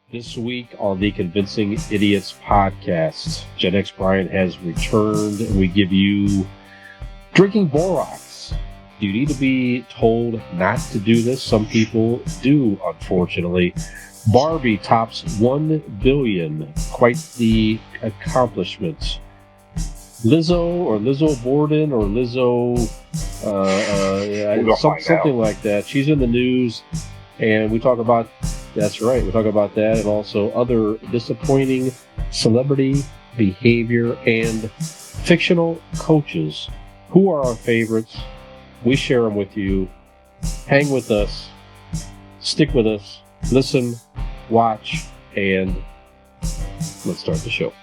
This week on the Convincing Idiots podcast, Gen X Brian has returned, and we give you drinking Borax. Do you need to be told not to do this? Some people do, unfortunately. Barbie tops 1 billion. Quite the accomplishment. Lizzo or Lizzo Borden or Lizzo something like that. She's in the news, and we talk about, that's right, we talk about that and also other disappointing celebrity behavior and fictional coaches. Who are our favorites? We share them with you. Hang with us. Stick with us. Listen, watch, and let's start the show.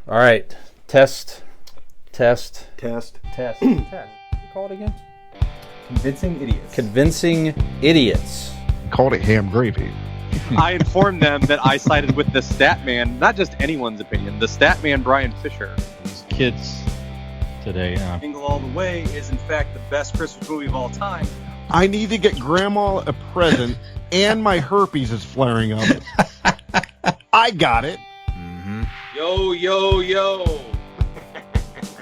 All right. Test. You Call it again? Convincing Idiots. Convincing Idiots. Called it ham gravy. I informed them that I sided with the stat man, not just anyone's opinion, the stat man Brian Fisher. These kids today. Jingle All the Way is in fact the best Christmas movie of all time. I need to get Grandma a present, and my herpes is flaring up. I got it. Mm-hmm. Yo.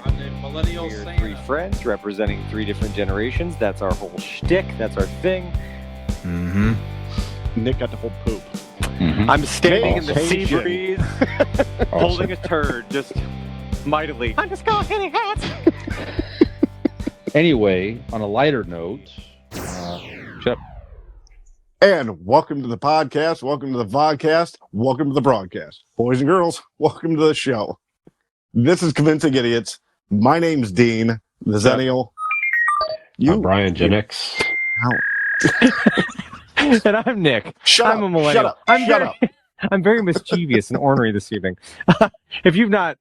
I'm the millennial We're Santa. three friends representing three different generations. That's our whole shtick. That's our thing. Mm-hmm. Nick got to hold poop. Mm-hmm. I'm standing in the sea Awesome. breeze, holding a turd, just mightily. I'm just going hitting hats. Anyway, on a lighter note, And welcome to the podcast. Welcome to the vodcast. Welcome to the broadcast. Boys and girls, welcome to the show. This is Convincing Idiots. My name's Dean, the Zennial. I'm Brian, Gen X. And I'm Nick. I'm a millennial. Shut up. I'm very mischievous and ornery this evening. If you've not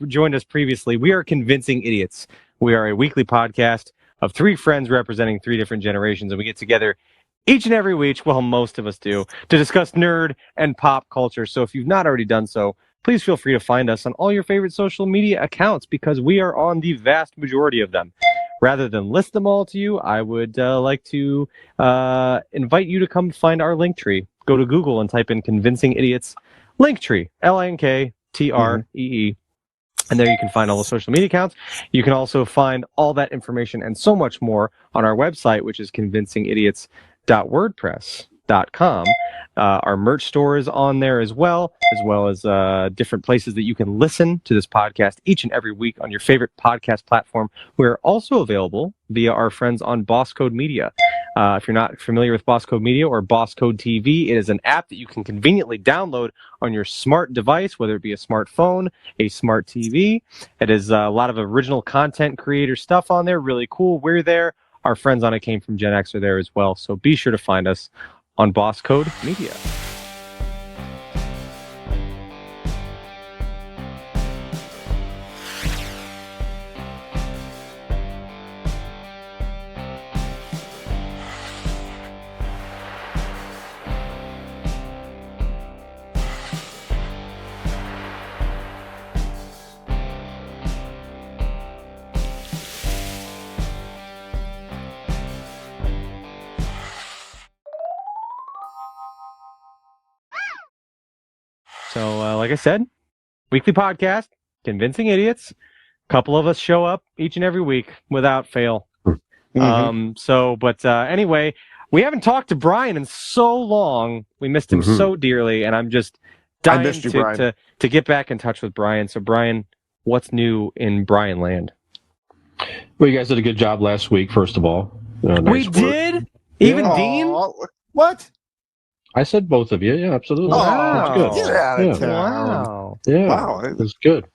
joined us previously, we are Convincing Idiots. We are a weekly podcast of three friends representing three different generations, and we get together each and every week, well, most of us do, to discuss nerd and pop culture. So if you've not already done so, please feel free to find us on all your favorite social media accounts, because we are on the vast majority of them. Rather than list them all to you, I would like to invite you to come find our link tree. Go to Google and type in Convincing Idiots Linktree, Linkttree. And there you can find all the social media accounts. You can also find all that information and so much more on our website, which is convincingidiots.wordpress.com. Our merch store is on there as well as different places that you can listen to this podcast each and every week on your favorite podcast platform. We're also available via our friends on Boss Code Media. If you're not familiar with Boss Code Media or Boss Code TV, it is an app that you can conveniently download on your smart device, whether it be a smartphone, a smart TV. It is a lot of original content creator stuff on there. Really cool. We're there. Our friends on It Came From Gen X are there as well. So be sure to find us on Boss Code Media. So, like I said, weekly podcast, Convincing Idiots. A couple of us show up each and every week without fail. Anyway, we haven't talked to Brian in so long. We missed him so dearly, and I'm just dying missed you, Brian. to get back in touch with Brian. So, Brian, what's new in Brian land? Well, you guys did a good job last week, first of all. Nice We work. did? Even Dean? What? I said both of you. Yeah, absolutely. Wow. That's good. Get out of Yeah. town. Wow. Yeah, Wow. it was good.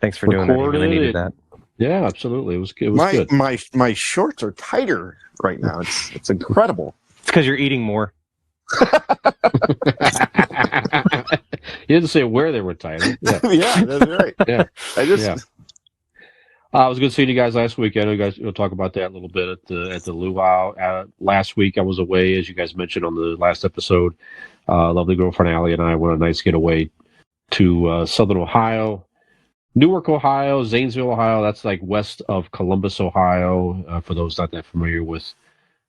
Thanks for doing that. You really needed that. Yeah, absolutely. It was good. My shorts are tighter right now. It's incredible. It's because you're eating more. You didn't say where they were tighter. Yeah. Yeah, that's right. Yeah. Yeah. It was good seeing you guys last week. I know you guys will talk about that a little bit at the luau. Last week I was away, as you guys mentioned on the last episode. Lovely girlfriend Allie and I went on a nice getaway to Southern Ohio, Newark, Ohio, Zanesville, Ohio. That's like west of Columbus, Ohio. For those not that familiar with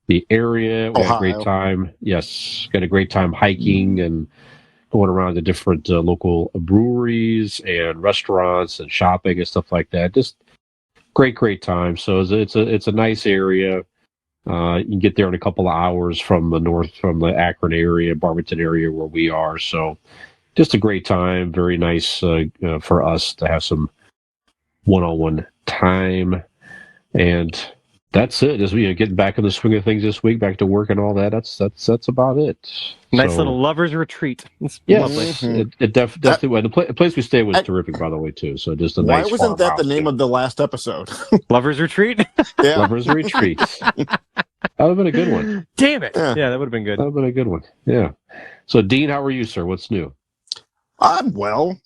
the area. We had a great Ohio. time. Yes, got a great time hiking and going around to different local breweries and restaurants and shopping and stuff like that. Just great time. So it's a nice area. You can get there in a couple of hours from the Akron area, Barberton area where we are. So just a great time. Very nice for us to have some one-on-one time. And that's it. As we get back in the swing of things this week, back to work and all that. That's about it. Nice So, little lovers retreat. It's yes, lovely. Mhm. it definitely. Well, the place we stayed was terrific, by the way, too. So just a Why nice wasn't that the farmhouse, name yeah. of the last episode? Lovers retreat. Yeah. Lovers Retreat? That would have been a good one. Damn it. Yeah. Yeah, that would have been good. That would have been a good one. Yeah. So, Dean, how are you, sir? What's new? I'm well,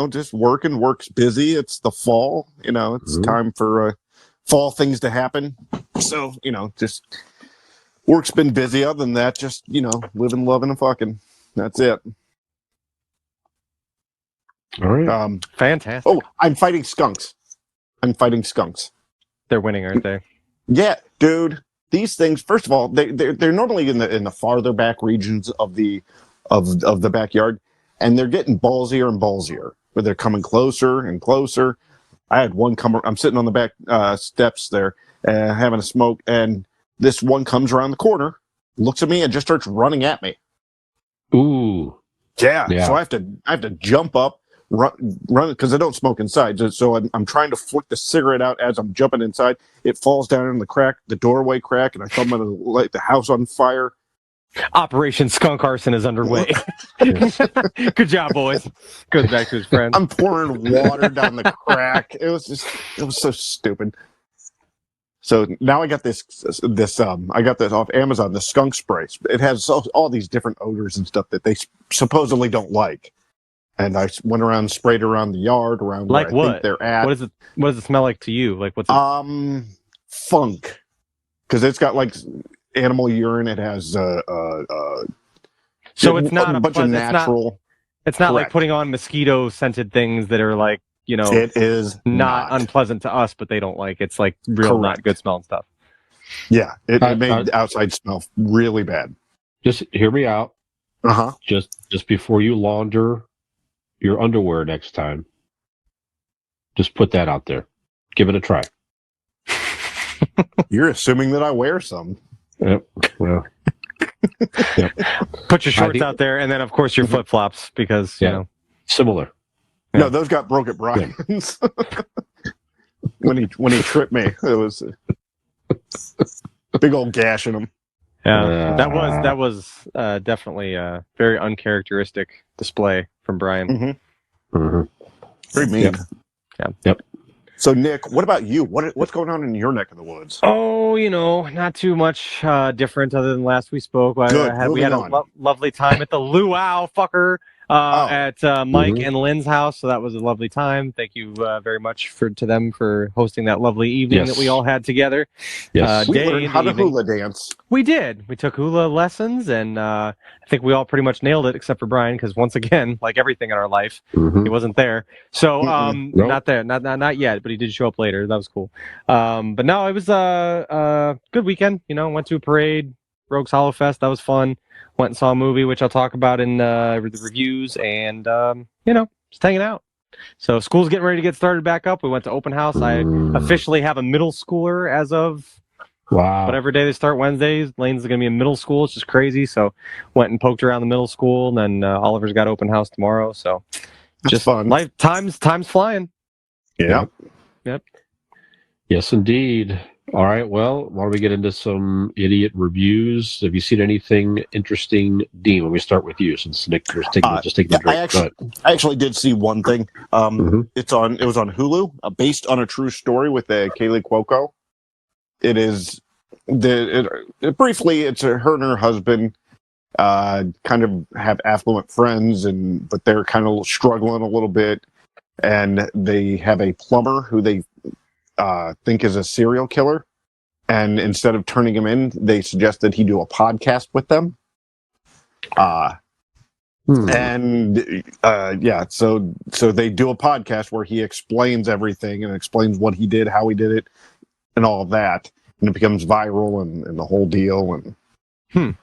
just working. Work's busy. It's the fall. It's Mhm. time for fall things to happen. So, just work's been busy. Other than that, just, living, loving, and fucking. That's it. All right. Fantastic. Oh, I'm fighting skunks. They're winning, aren't they? Yeah, dude. These things. First of all, they're normally in the farther back regions of the backyard, and they're getting ballsier and ballsier. Where they're coming closer and closer. I had one come. I'm sitting on the back steps there, having a smoke, and this one comes around the corner, looks at me, and just starts running at me. Ooh. Yeah. Yeah. So I have to jump up, run because I don't smoke inside. So I'm trying to flick the cigarette out as I'm jumping inside. It falls down in the doorway crack, and I thought I'm going to light the house on fire. Operation Skunk Arson is underway. Good job, boys. Goes back to his friend. I'm pouring water down the crack. It was so stupid. So now I got this I got this off Amazon, the skunk spray. It has all these different odors and stuff that they supposedly don't like. And I went around and sprayed around the yard, around Like where I what? think they're at. What does it smell like to you? Like what's it? Funk. Because it's got like animal urine. It has So it's not a bunch of natural. It's not like Correct. putting on mosquito scented things that are like, It is not unpleasant to us, but they don't like. It's like real not good smelling stuff. Yeah, it made the I- outside smell really bad. Just hear me out. Uh-huh. Just before you launder your underwear next time, just put that out there. Give it a try. You're assuming that I wear some. Yep. Well, Put your shorts out there, and then of course your flip flops because you know. similar. Yeah. No, those got broke at Brian's. when he tripped me, it was a big old gash in him. Yeah, that was definitely a very uncharacteristic display from Brian. Very mean. Yep. So, Nick, what about you? What's going on in your neck of the woods? Oh, not too much different other than last we spoke. Good. We had a lovely time at the Luau fucker at Mike and Lynn's house, so that was a lovely time. Thank you very much to them for hosting that lovely evening that we all had together. Yes. We learned how to hula dance. We did. We took hula lessons, and I think we all pretty much nailed it, except for Brian, because once again, like everything in our life, he wasn't there. So Nope. not there, not yet, but he did show up later. That was cool. But no, it was a good weekend. Went to a parade, Rogues Hollow Fest. That was fun. Went and saw a movie, which I'll talk about in the reviews, and just hanging out. So school's getting ready to get started back up. We went to open house. I officially have a middle schooler as of whatever day they start. Wednesdays. Lane's going to be in middle school. It's just crazy. So went and poked around the middle school, and then Oliver's got open house tomorrow. So just fun. Life time's flying. Yeah. Yep. Yes, indeed. All right. Well, why don't we get into some idiot reviews? Have you seen anything interesting, Dean? When we start with you, since Nick was taking the drink. I actually did see one thing. It was on Hulu, based on a true story with Kaylee Cuoco. It is briefly. It's her and her husband kind of have affluent friends, but they're kind of struggling a little bit, and they have a plumber who they think is a serial killer, and instead of turning him in, they suggest that he do a podcast with them. So they do a podcast where he explains everything and explains what he did, how he did it, and all of that. and it becomes viral and the whole deal. And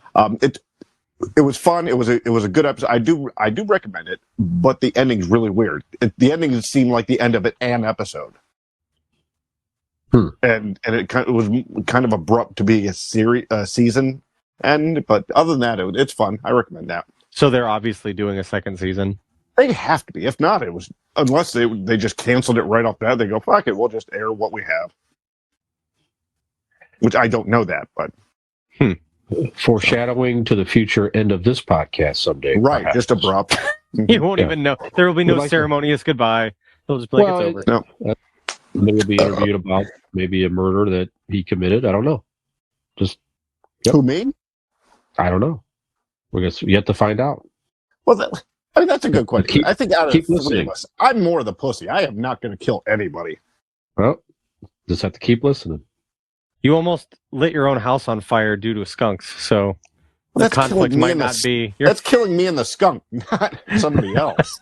it was fun. It was a good episode. I do recommend it, but the ending's really weird. The ending seemed like the end of an episode. And it was kind of abrupt to be a season end, but other than that, it's fun. I recommend that. So they're obviously doing a second season. They have to be. If not, unless they just canceled it right off the bat. They go, fuck it, we'll just air what we have. Which I don't know that, but foreshadowing to the future end of this podcast someday. Right, perhaps. just abrupt. You won't even know. There will be no ceremonious goodbye. They'll just be like, it's over. No. Maybe he'll be interviewed about maybe a murder that he committed. I don't know. Who, me? I don't know. We're yet to find out. Well, that's a good question. I think out of the three listening. of us, I'm more the pussy. I am not going to kill anybody. Well, just have to keep listening. You almost lit your own house on fire due to skunks, so the That's conflict killing me might and not be. That's killing me and the skunk, not somebody else.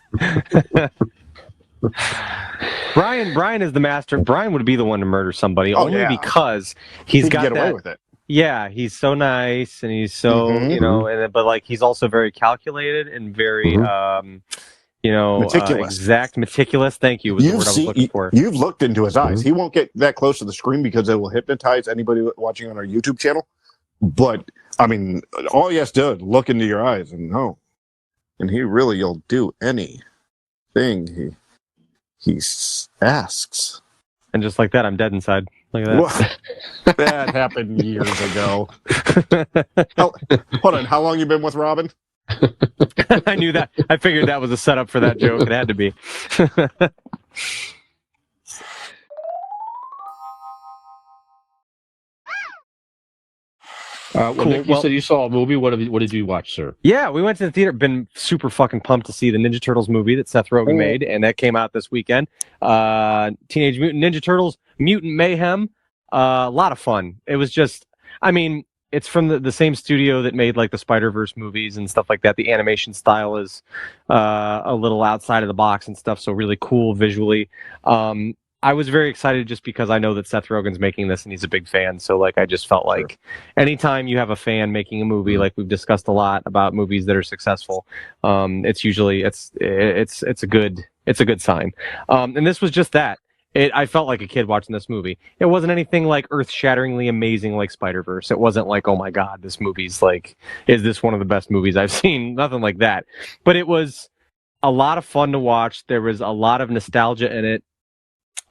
Brian is the master. Brian would be the one to murder somebody only because he he's can got get that. away with it. Yeah, he's so nice and he's so but like he's also very calculated and very meticulous. Meticulous. Thank you was the word I was looking for. You've looked into his eyes. He won't get that close to the screen because it will hypnotize anybody watching on our YouTube channel. But I mean, all he has to do is look into your eyes and know, and he'll do anything he asks. And just like that, I'm dead inside. Look at that. Well, that happened years ago. Hold on, how long you been with Robin? I knew that. I figured that was a setup for that joke. It had to be. Nick, you said you saw a movie. What did you watch, sir? Yeah, we went to the theater. Been super fucking pumped to see the Ninja Turtles movie that Seth Rogen made, and that came out this weekend. Teenage Mutant Ninja Turtles, Mutant Mayhem. A lot of fun. It was just, I mean, it's from the same studio that made like the Spider-Verse movies and stuff like that. The animation style is a little outside of the box and stuff, so really cool visually. I was very excited just because I know that Seth Rogen's making this and he's a big fan. So like, I just felt like anytime you have a fan making a movie, like we've discussed a lot about movies that are successful, it's usually it's a good sign. And this was just that. I felt like a kid watching this movie. It wasn't anything like earth-shatteringly amazing like Spider-Verse. It wasn't like, oh my God, this movie's like, is this one of the best movies I've seen? Nothing like that. But it was a lot of fun to watch. There was a lot of nostalgia in it.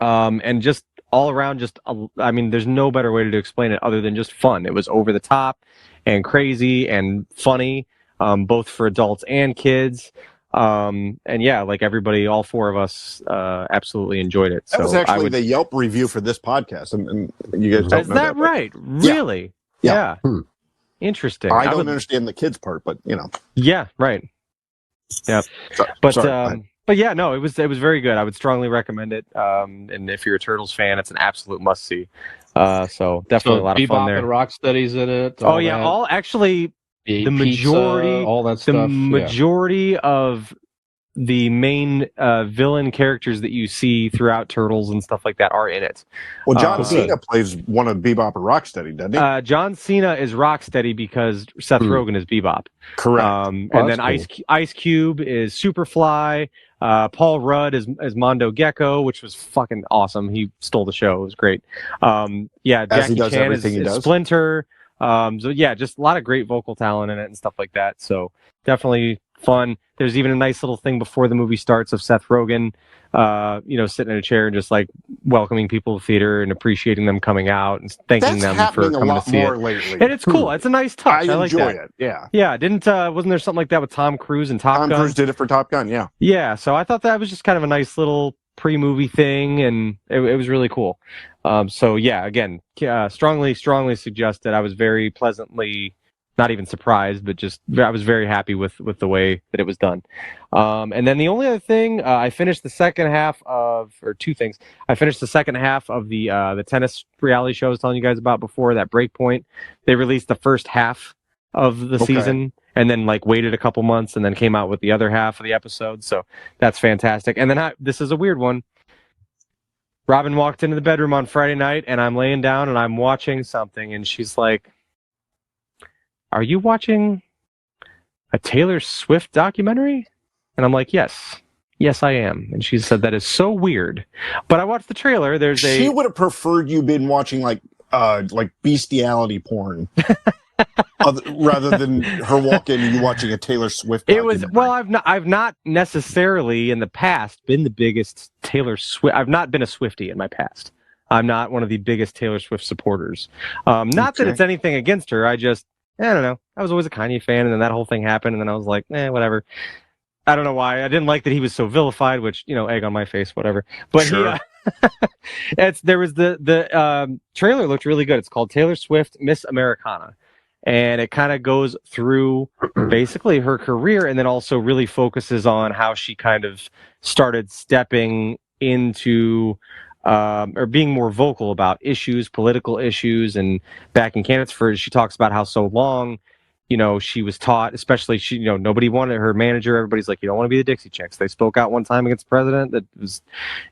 And just all around, I mean, there's no better way to explain it other than just fun. It was over the top and crazy and funny, both for adults and kids. And yeah, like everybody, all four of us, absolutely enjoyed it. That was actually the Yelp review for this podcast, and you guys don't is know that right? Really? Yeah. Interesting. I don't understand the kids part, but Yeah, right. Yeah. But yeah, no, it was very good. I would strongly recommend it. And if you're a Turtles fan, it's an absolute must see. So definitely a lot of fun there. Bebop and Rocksteady's in it. Oh yeah, all actually the majority, all that stuff. The majority of the main villain characters that you see throughout Turtles and stuff like that are in it. Well, John Cena plays one of Bebop or Rocksteady, doesn't he? John Cena is Rocksteady because Seth Rogen is Bebop. Correct. And then cool. Ice Cube is Superfly. Paul Rudd is Mondo Gecko, which was fucking awesome. He stole the show. It was great. Jackie Chan is Splinter. So yeah, just a lot of great vocal talent in it and stuff like that. So definitely fun. There's even a nice little thing before the movie starts of Seth Rogen, sitting in a chair and just like welcoming people to the theater and appreciating them coming out and thanking them for coming to see it. Lately. And it's cool. It's a nice touch. I like enjoy that. it. Yeah. Yeah. Wasn't there something like that with Tom Cruise and Top Gun? Tom Cruise did it for Top Gun. Yeah. Yeah. So I thought that was just kind of a nice little pre-movie thing, and it was really cool. So yeah, again, strongly suggested. I was very pleasantly, not even surprised, but just I was very happy with the way that it was done. And then the only other thing, I finished the second half of, or two things. I finished the second half of the tennis reality show I was telling you guys about before, that Breakpoint. They released the first half of the season and then like waited a couple months and then came out with the other half of the episode. So that's fantastic. And then this is a weird one. Robin walked into the bedroom on Friday night, and I'm laying down and I'm watching something, and she's like, "Are you watching a Taylor Swift documentary?" And I'm like, "Yes, I am." And she said, "That is so weird." But I watched the trailer. She would have preferred you been watching like bestiality porn. Rather than her walk in and you watching a Taylor Swift documentary. I've not necessarily in the past been the biggest Taylor Swift. I've not been a Swiftie in my past. I'm not one of the biggest Taylor Swift supporters. Not that it's anything against her. I don't know. I was always a Kanye fan, and then that whole thing happened, and then I was like, whatever. I don't know why. I didn't like that he was so vilified, which, egg on my face, whatever. But sure. There was the trailer looked really good. It's called Taylor Swift Miss Americana. And it kind of goes through basically her career and then also really focuses on how she kind of started stepping into or being more vocal about issues, political issues, and backing candidates for. She talks about how so long, she was taught, especially nobody wanted her manager. Everybody's like, you don't want to be the Dixie Chicks. They spoke out one time against the president that was,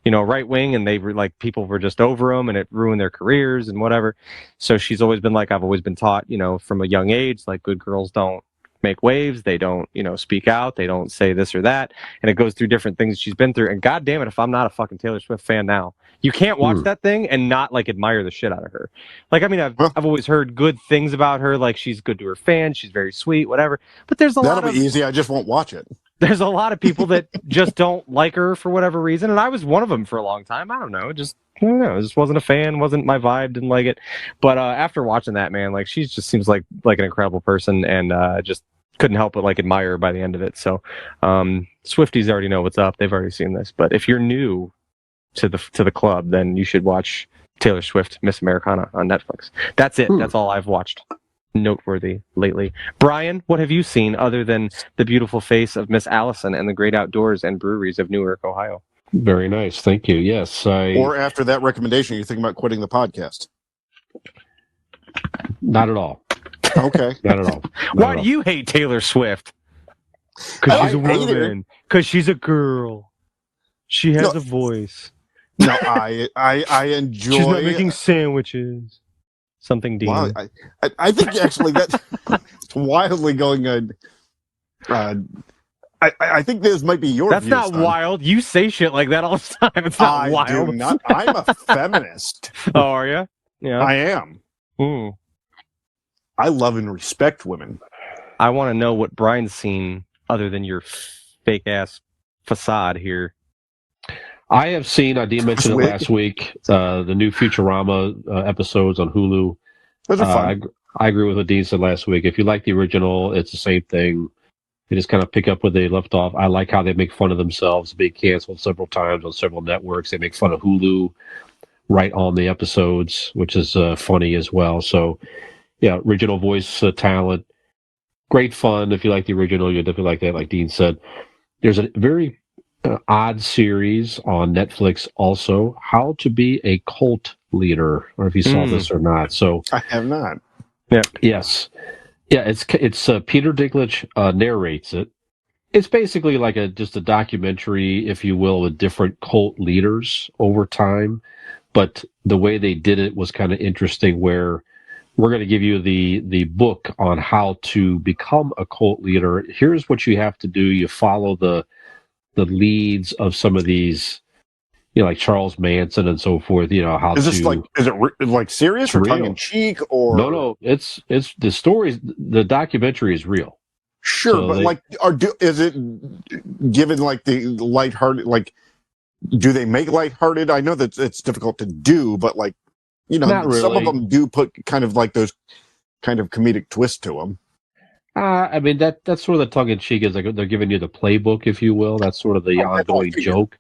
right wing, and they were like, people were just over them, and it ruined their careers and whatever. So she's always been like, I've always been taught, from a young age, like good girls don't make waves. They don't, speak out. They don't say this or that. And it goes through different things she's been through. And God damn it, if I'm not a fucking Taylor Swift fan now, you can't watch that thing and not like admire the shit out of her. Like, I mean, I've always heard good things about her. Like, she's good to her fans. She's very sweet, whatever. But there's That'll be easy. I just won't watch it. There's a lot of people that just don't like her for whatever reason. And I was one of them for a long time. I don't know. I just wasn't a fan. Wasn't my vibe. Didn't like it. But after watching that, man, like, she just seems like an incredible person, and just couldn't help but like admire her by the end of it. So Swifties already know what's up. They've already seen this. But if you're new to the club, then you should watch Taylor Swift Miss Americana on Netflix. That's it. That's all I've watched noteworthy lately. Brian, what have you seen other than the beautiful face of Miss Allison and the great outdoors and breweries of Newark, Ohio? Very nice. Thank you. Yes. Or after that recommendation, you're thinking about quitting the podcast? Not at all. Okay. Not at all. Why do you hate Taylor Swift? Because she's a woman. Because she's a girl. She has a voice. No, I enjoy. She's not making sandwiches. Something deep. Wow, I think actually that's wildly going on. I think this might be your. That's views, not son. wild. You say shit like that all the time. It's not wild. I'm a feminist. Oh, are you? Yeah, I am. Mm. I love and respect women. I want to know what Brian's seen other than your fake ass facade here. I have seen, I did mention it last week, the new Futurama episodes on Hulu. Those are fun. I agree with what Dean said last week. If you like the original, it's the same thing. They just kind of pick up where they left off. I like how they make fun of themselves, being canceled several times on several networks. They make fun of Hulu right on the episodes, which is funny as well. So, yeah, original voice talent. Great fun. If you like the original, you'll definitely like that, like Dean said. There's a very odd series on Netflix also, How to Be a Cult Leader. I don't know if you saw this or not. So I have not. Yeah. Yes. Yeah, it's Peter Dinklage narrates it. It's basically like just a documentary, if you will, with different cult leaders over time. But the way they did it was kind of interesting, where we're going to give you the book on how to become a cult leader. Here's what you have to do. You follow the leads of some of these, like Charles Manson and so forth. How is this is it like serious or tongue in cheek or no? It's the stories. The documentary is real. Sure, so but is it given like the lighthearted? Like, do they make lighthearted? I know that it's difficult to do, but like, not really. Some of them do put kind of like those kind of comedic twist to them. I mean, that's sort of the tongue in cheek, is like they're giving you the playbook, if you will. That's sort of the ongoing joke.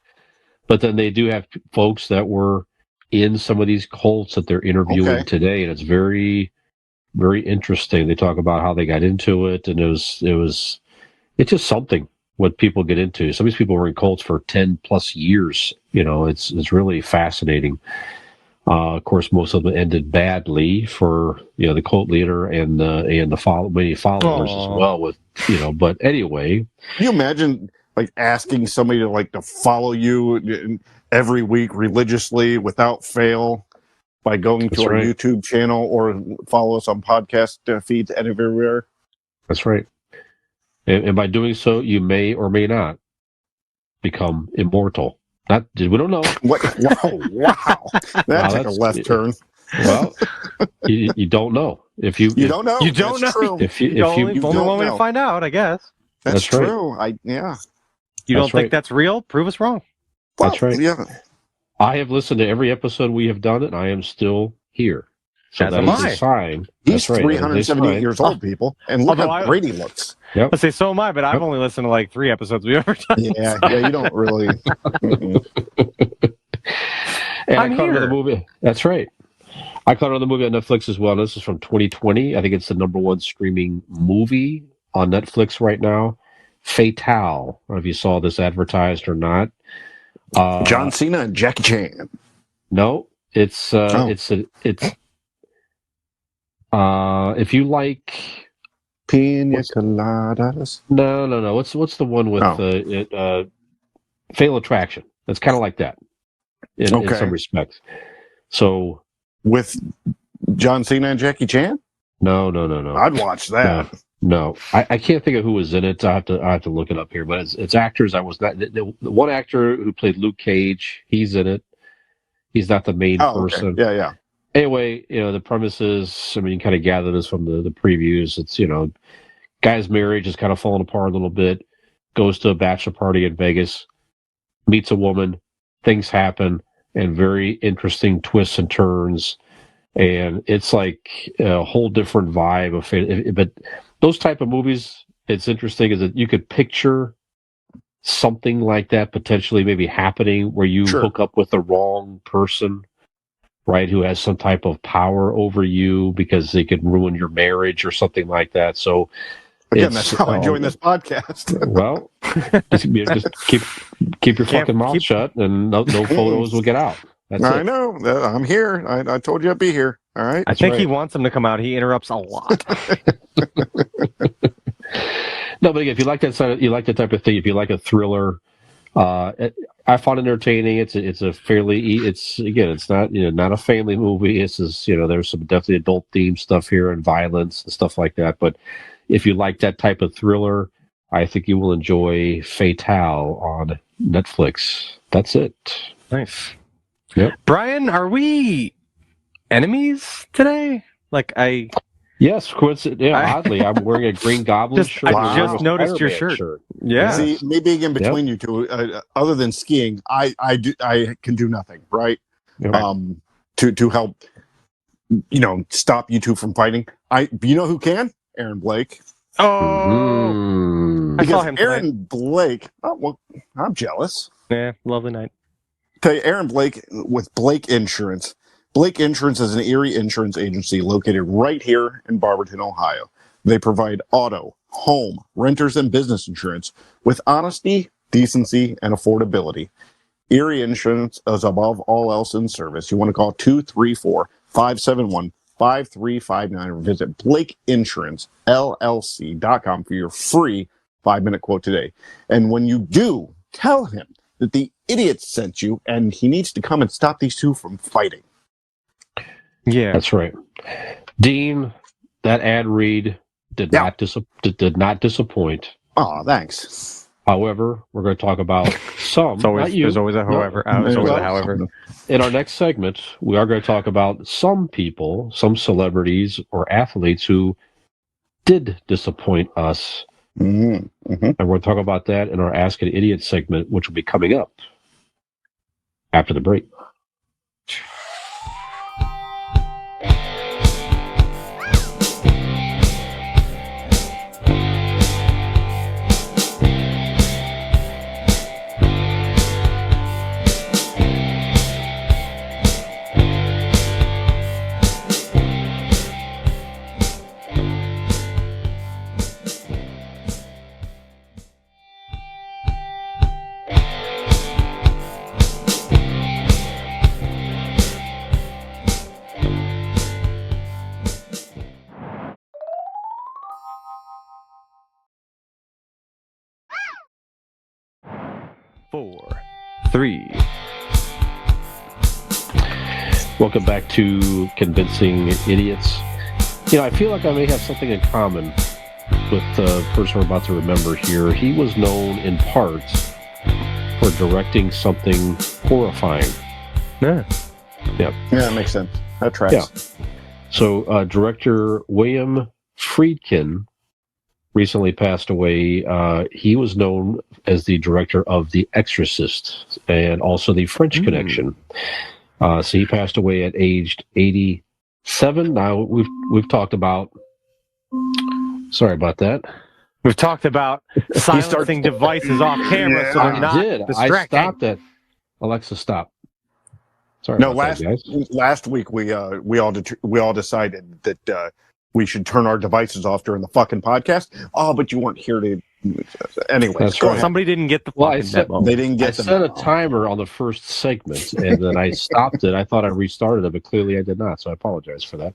But then they do have folks that were in some of these cults that they're interviewing today, and it's very, very interesting. They talk about how they got into it, and it's just something what people get into. Some of these people were in cults for 10 plus years. It's really fascinating. Of course, most of them ended badly for the cult leader and many followers as well. But anyway, can you imagine like asking somebody to follow you every week religiously without fail by going That's to our right. YouTube channel or follow us on podcast feeds and everywhere. That's right. And by doing so, you may or may not become immortal. We don't know. What? Wow. That took a left turn. Well, you don't know. You don't know. You don't That's know. True. If you only don't one way to know. find out, I guess. That's That's right. true. You That's don't think right. that's real? Prove us wrong. Well, That's right. Yeah. I have listened to every episode we have done, and I am still here. So As that am is I. a sign. He's That's right. That is a 378 sign. years old, people. And look Although how great he looks. Let's say so am I, but I've only listened to like 3 episodes we've ever done. Yeah, you don't really. And I'm I caught another here. movie. That's right. I caught another movie on Netflix as well. This is from 2020. I think it's the #1 streaming movie on Netflix right now. Fatale. I don't know if you saw this advertised or not. John Cena and Jackie Chan. No, it's if you like Pina coladas. no. What's the one with Fatal Attraction? That's kind of like that in some respects. So with John Cena and Jackie Chan? No. I'd watch that. No. I can't think of who was in it. I have to look it up here. But it's actors. I was not the one actor who played Luke Cage. He's in it. He's not the main person. Okay. Yeah. Anyway, the premise is, you can kind of gather this from the previews. It's, guy's marriage is kind of falling apart a little bit, goes to a bachelor party in Vegas, meets a woman, things happen, and very interesting twists and turns. And it's like a whole different vibe of it. But those type of movies, it's interesting is that you could picture something like that potentially maybe happening where you hook up with the wrong person, right, who has some type of power over you because they could ruin your marriage or something like that. So again, that's how I joined this podcast. Well, just keep your fucking mouth shut, and no photos will get out. That's I it. know. I'm here. I told you I'd be here. All right. I think he wants him to come out. He interrupts a lot. No, but again, if you like that type of thing, if you like a thriller, I find it entertaining. It's a fairly, it's not not a family movie. It's there's some definitely adult themed stuff here and violence and stuff like that. But if you like that type of thriller, I think you will enjoy Fatale on Netflix. That's it. Nice. Yep. Brian, are we enemies today? Yes, oddly, I'm wearing a Green Goblin shirt. I just noticed your shirt. Yeah. See, me being in between you two, other than skiing, I can do nothing, right? Yep. To help, stop you two from fighting. You know who can? Aaron Blake. Oh, I saw him Aaron tonight. Blake. Oh well, I'm jealous. Yeah, lovely night. Tell you, Aaron Blake with Blake Insurance. Blake Insurance is an Erie insurance agency located right here in Barberton, Ohio. They provide auto, home, renters, and business insurance with honesty, decency, and affordability. Erie Insurance is above all else in service. You want to call 234-571-5359 or visit BlakeInsuranceLLC.com for your free 5-minute quote today. And when you do, tell him that the idiot sent you and he needs to come and stop these two from fighting. Yeah, that's right. Dean, that ad read did not disappoint. Oh, thanks. However, we're going to talk about some. There's always a however. However. In our next segment, we are going to talk about some people, some celebrities or athletes who did disappoint us. Mm-hmm. Mm-hmm. And we'll talk about that in our Ask an Idiot segment, which will be coming up after the break. 4, 3. Welcome back to Convincing Idiots. You know, I feel like I may have something in common with the person we're about to remember here. He was known in part for directing something horrifying. Yeah. Yep. Yeah, that makes sense. That tracks. Yeah. So, director William Friedkin recently passed away. He was known as the director of The Exorcist and also The French Connection. So he passed away at age 87. Now we've talked about. Sorry about that. We've talked about silencing devices off camera so they're not distracting. I stopped it. Alexa, stop. Sorry No, about that, guys. last week we all decided that we should turn our devices off during the fucking podcast. Oh, but you weren't here to. Anyway, That's right. Somebody didn't get the fucking memo. They didn't get I set a timer on the first segment, and then I stopped it. I thought I restarted it, but clearly I did not, so I apologize for that.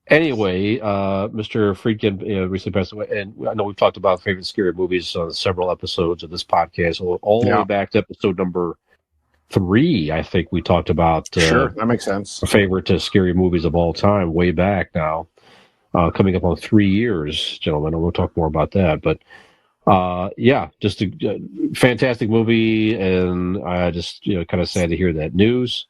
Anyway, Mr. Friedkin recently passed away, and I know we've talked about favorite scary movies on several episodes of this podcast, all the way back to episode number 3. I think we talked about sure, that makes sense. Favorite scary movies of all time, way back now, coming up on 3 years, gentlemen, and we'll talk more about that. But yeah, just a fantastic movie, and I just kind of sad to hear that news.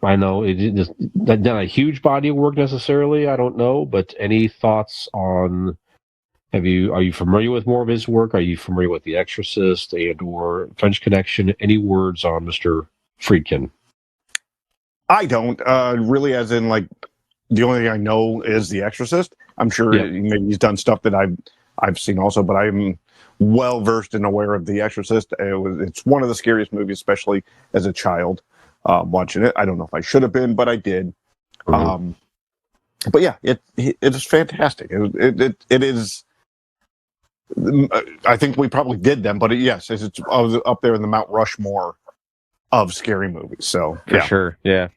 I know it just not a huge body of work necessarily. I don't know, but any thoughts on? Are you familiar with more of his work? Are you familiar with The Exorcist and/or French Connection? Any words on Mr. Friedkin? I don't really, as in like the only thing I know is The Exorcist. I'm sure maybe he's done stuff that I've seen also, but I'm well versed and aware of The Exorcist. It's one of the scariest movies, especially as a child. Watching it, I don't know if I should have been, but I did. Mm-hmm. But yeah, it is fantastic. It is. I think we probably did them, but yes, it's up there in the Mount Rushmore of scary movies. So for sure, yeah.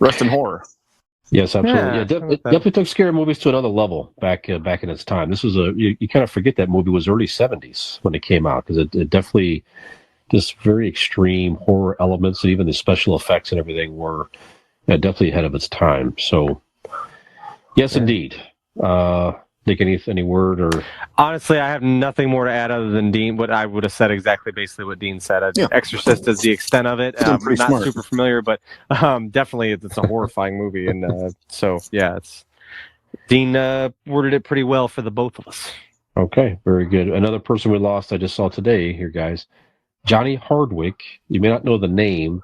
Rest in horror. Yes, absolutely. It definitely took scary movies to another level back in its time. This was you kind of forget that movie was early 70s when it came out, because it definitely. Just very extreme horror elements, and even the special effects and everything were definitely ahead of its time. So, yes, indeed. Nick, any word or? Honestly, I have nothing more to add other than Dean. What I would have said exactly, basically what Dean said. Exorcist is the extent of it. Not smart. Super familiar, but definitely it's a horrifying movie, and so yeah, Dean worded it pretty well for the both of us. Okay, very good. Another person we lost, I just saw today here, guys. Johnny Hardwick. You may not know the name,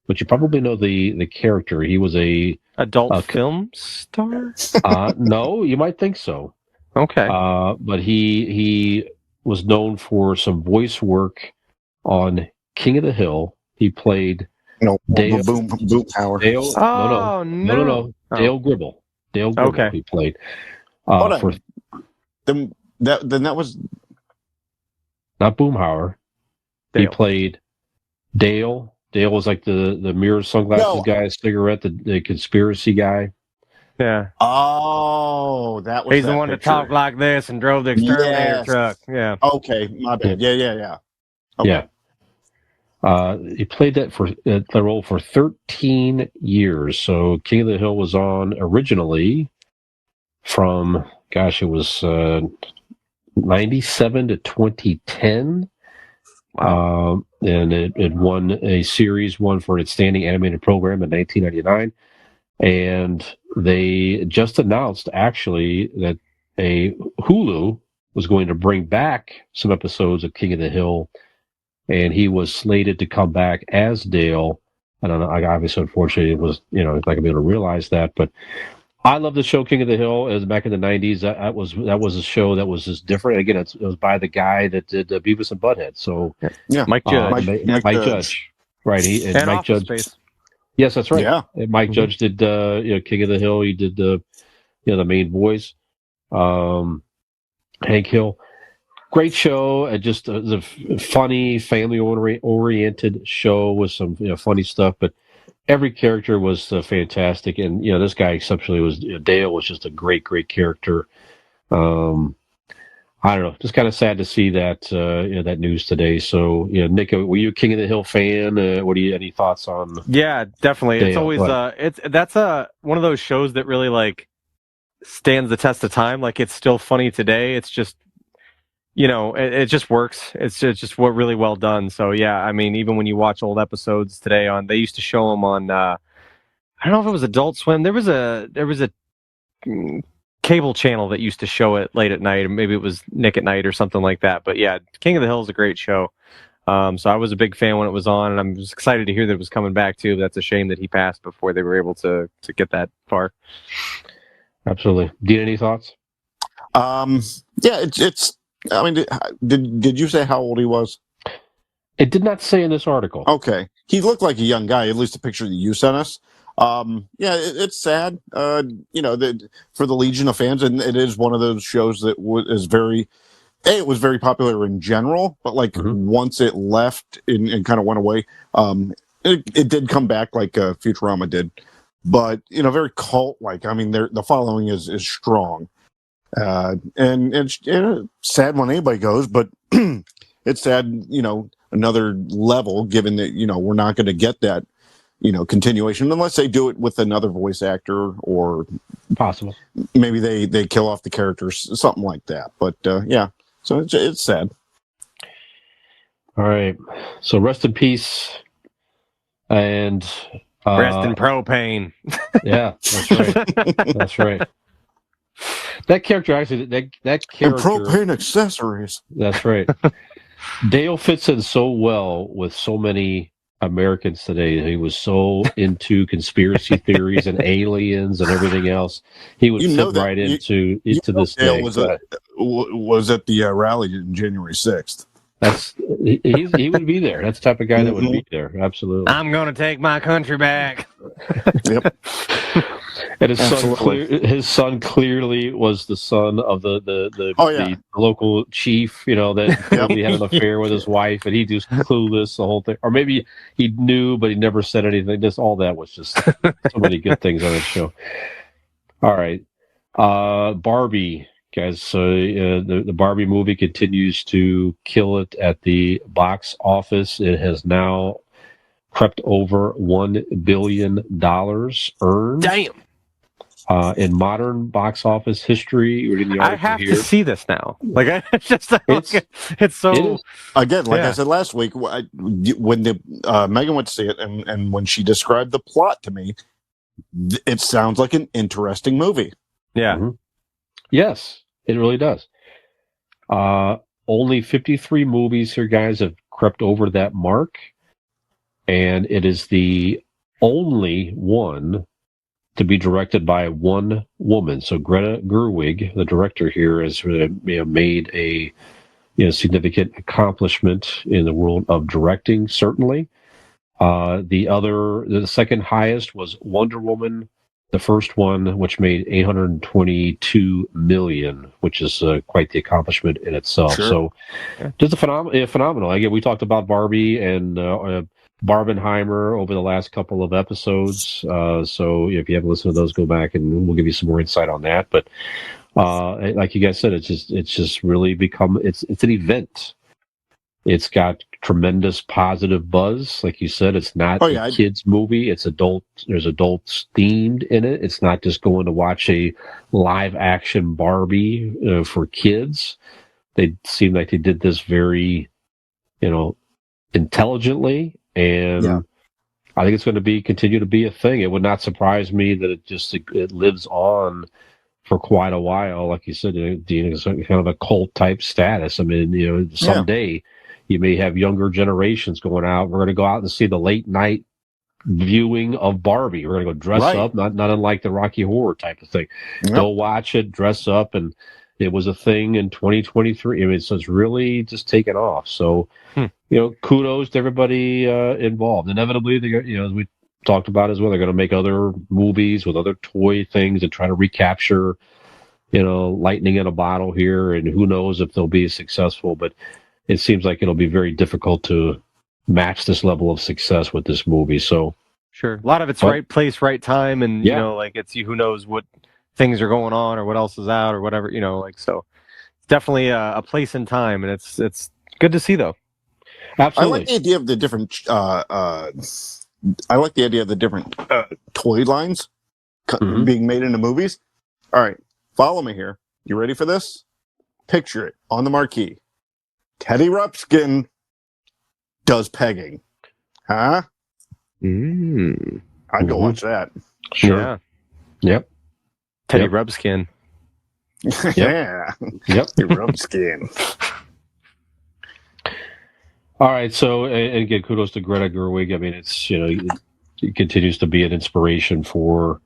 but you probably know the character. He was a adult film star. No, you might think so. Okay, but he was known for some voice work on King of the Hill. He played Dale Boom Power. Dale, no. Dale Gribble. Dale Gribble. Okay. He played. Then that was not Boomhauer. He played Dale. Dale was like the mirror sunglasses guy, cigarette, the conspiracy guy. Yeah. Oh, that was. He's the one that talked like this and drove the exterminator truck. Yeah. Okay, my bad. Yeah. Okay. Yeah. He played the role for 13 years. So King of the Hill was on originally from, it was 97 to 2010. And it won a series, one for its standing animated program in 1999. And they just announced, actually, that a Hulu was going to bring back some episodes of King of the Hill, and he was slated to come back as Dale. I don't know. Obviously, unfortunately, it was, not going to be able to realize that, but I love the show King of the Hill. It was back in the 90s. That was a show that was just different. Again, it was by the guy that did Beavis and Butthead. So Mike Judge. Mike Judge. Right. And Mike Judge. Space. Yes, that's right. Yeah. And Mike Judge did King of the Hill. He did the main boys. Hank Hill. Great show. Just a funny, family oriented show with some funny stuff, but every character was fantastic, and this guy exceptionally was Dale was just a great character. I don't know. Just kind of sad to see that that news today. So, Nick, were you a King of the Hill fan? What do you any thoughts on? Yeah, definitely. It's Dale, always what? that's one of those shows that really like stands the test of time. Like it's still funny today. It's just it just works. It's just what really well done. So yeah, I mean, even when you watch old episodes today they used to show them on I don't know if it was Adult Swim. There was a cable channel that used to show it late at night, or maybe it was Nick at Night or something like that. But yeah, King of the Hill is a great show. So I was a big fan when it was on, and I'm just excited to hear that it was coming back too. That's a shame that he passed before they were able to get that far. Absolutely. Dean, any thoughts? Yeah, it's. I mean, did you say how old he was? It did not say in this article. Okay, he looked like a young guy. At least the picture that you sent us. Yeah, it's sad. For the legion of fans, and it is one of those shows that is very. It was very popular in general, but like once it left and kind of went away, it did come back like Futurama did, but very cult like. I mean, the following is strong, and it's sad when anybody goes, but it's sad, another level given that we're not going to get that continuation unless they do it with another voice actor or Possible. maybe they kill off the characters, something like that. But yeah. So it's sad. All right. So rest in peace, and Rest in propane. Yeah, that's right. That's right. That character actually, that character, and propane accessories. That's right. Dale fits in so well with so many Americans today. He was so into conspiracy theories and aliens and everything else. He would fit right into this Dale thing. was at the rally on January 6th. He would be there. That's the type of guy that would be there. Absolutely. I'm going to take my country back. Yep. And his son clearly was the son of the local chief, that he had an affair with his wife, and he just clueless the whole thing. Or maybe he knew, but he never said anything. Just all that was just so many good things on that show. All right. Barbie, guys. So the Barbie movie continues to kill it at the box office. It has now crept over $1 billion earned. Damn. In modern box office history. I have to see this now. Like, it's so. Again, like I said last week, when Megan went to see it, and when she described the plot to me, it sounds like an interesting movie. Yeah. Mm-hmm. Yes, it really does. Only 53 movies here, guys, have crept over that mark, and it is the only one to be directed by one woman. So Greta Gerwig, the director here, has made a significant accomplishment in the world of directing. Certainly, the second highest was Wonder Woman, the first one, which made $822 million, which is quite the accomplishment in itself. Sure. So, just phenomenal. Again, we talked about Barbie and Barbenheimer over the last couple of episodes. So if you haven't listened to those, go back and we'll give you some more insight on that. But like you guys said, it's just really become it's an event. It's got tremendous positive buzz. Like you said, it's not a kids movie. It's adult. There's adults themed in it. It's not just going to watch a live action Barbie for kids. They seem like they did this very, intelligently. And I think it's going to continue to be a thing. It would not surprise me that it lives on for quite a while. Like you said, it's kind of a cult type status. I mean, someday you may have younger generations going out. We're going to go out and see the late night viewing of Barbie. We're going to go dress up, not unlike the Rocky Horror type of thing. Yep. Go watch it, dress up, and it was a thing in 2023. I mean, so it's really just taken off. So, kudos to everybody involved. Inevitably, as we talked about as well, they're going to make other movies with other toy things and try to recapture, lightning in a bottle here. And who knows if they'll be successful. But it seems like it'll be very difficult to match this level of success with this movie. So, sure, a lot of it's right place, right time, and who knows what things are going on or what else is out or whatever. So it's definitely a place and time, and it's good to see though. Absolutely. I like the idea of the different. I like the idea of the different toy lines being made into movies. All right, follow me here. You ready for this? Picture it on the marquee. Teddy Ruxpin does pegging. Huh? I'd go watch that. Sure. Yeah. Yep. Teddy Yep. Ruxpin. Yeah. Yep. Teddy Ruxpin. All right. So, and again, kudos to Greta Gerwig. I mean, it's, it continues to be an inspiration for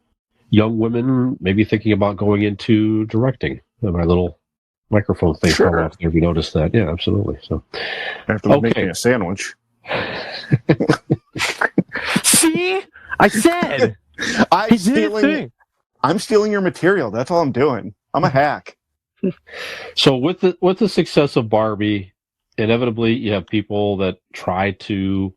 young women, maybe thinking about going into directing. And my little microphone thing fell off there. If you noticed that. Yeah, absolutely. So, After they make me a sandwich. See? I said. I'm stealing your material. That's all I'm doing. I'm a hack. So with the success of Barbie, inevitably you have people that try to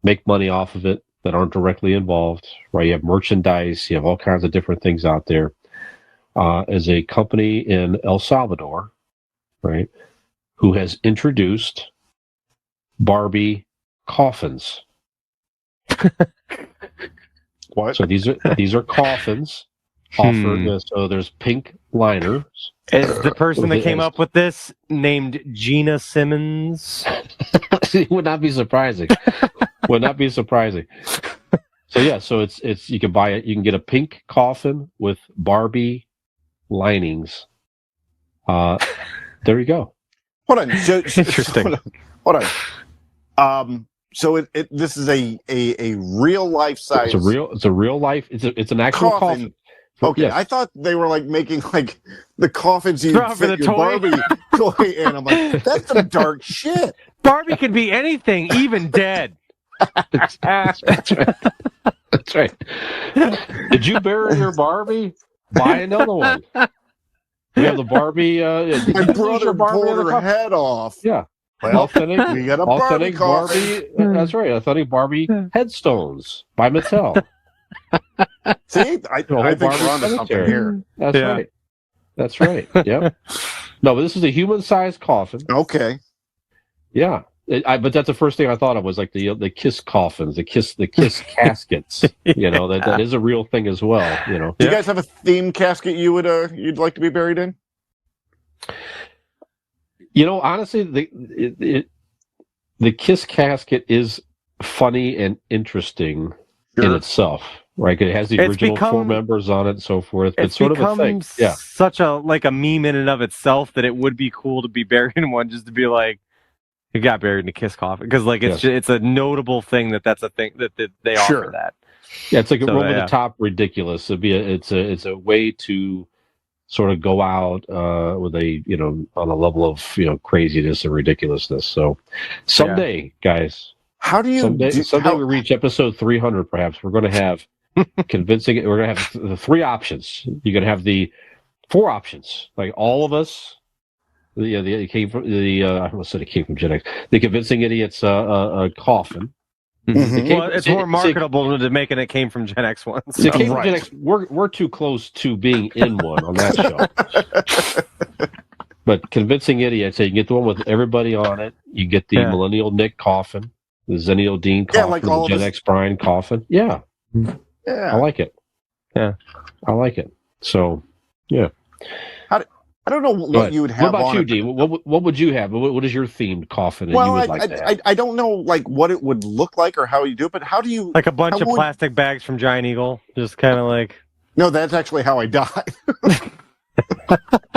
make money off of it that aren't directly involved, right? You have merchandise, you have all kinds of different things out there. As a company in El Salvador, right, who has introduced Barbie coffins. What? So these are coffins offered. So there's pink liners. Is the person that came up with this named Gina Simmons? It would not be surprising. Would not be surprising. So yeah, so it's you can buy it. You can get a pink coffin with Barbie linings. There you go. Hold on. Interesting. Hold on. So this is a real life size. It's a real life. It's an actual coffin. Okay, yes. I thought they were like making like the coffins you For fit the your toy? Barbie toy in. I'm like, that's some dark shit. Barbie can be anything, even dead. That's right. That's right. Did you bury your Barbie? Buy another one. We have the Barbie. My brother pulled her head off. Yeah. Well, Authentic. we got a Barbie coffin. That's right. Authentic Barbie headstones by Mattel. See, I think we're onto something here. That's right. That's right. Yep. No, but this is a human-sized coffin. Okay. Yeah. But that's the first thing I thought of was like the kiss coffins, the kiss caskets. That is a real thing as well. Do you guys have a theme casket you'd like to be buried in? Honestly, the kiss casket is funny and interesting in itself, right? It has the original 4 members on it and so forth. It's sort of a thing. Yeah. Such a meme in and of itself that it would be cool to be buried in one, just to be like, you got buried in a kiss coffin, because it's a notable thing that's a thing that they offer that. Yeah, it's like a over the top ridiculous. It's a way to sort of go out with on a level of craziness and ridiculousness. So someday, guys, how do you someday we reach episode 300, perhaps we're going to have convincing. We're going to have the 3 options. You're going to have the 4 options, like all of us. It came from I almost said it came from Gen X. The convincing idiots coffin. Mm-hmm. Well, it's more marketable to making it came from Gen X ones. So. It came from Gen X. We're too close to being in one on that show. But convincing idiots, you can get the one with everybody on it. You get the Millennial Nick coffin, the Zennial Dean coffin, the Gen X Brian coffin. Yeah, I like it. Yeah, I like it. So, yeah. I don't know what you would have. What about you, Dean? What would you have? What is your themed coffin that you would like to have? I don't know like what it would look like or how you do it, but how do you like a bunch of plastic bags from Giant Eagle, just kind of like. No, that's actually how I died.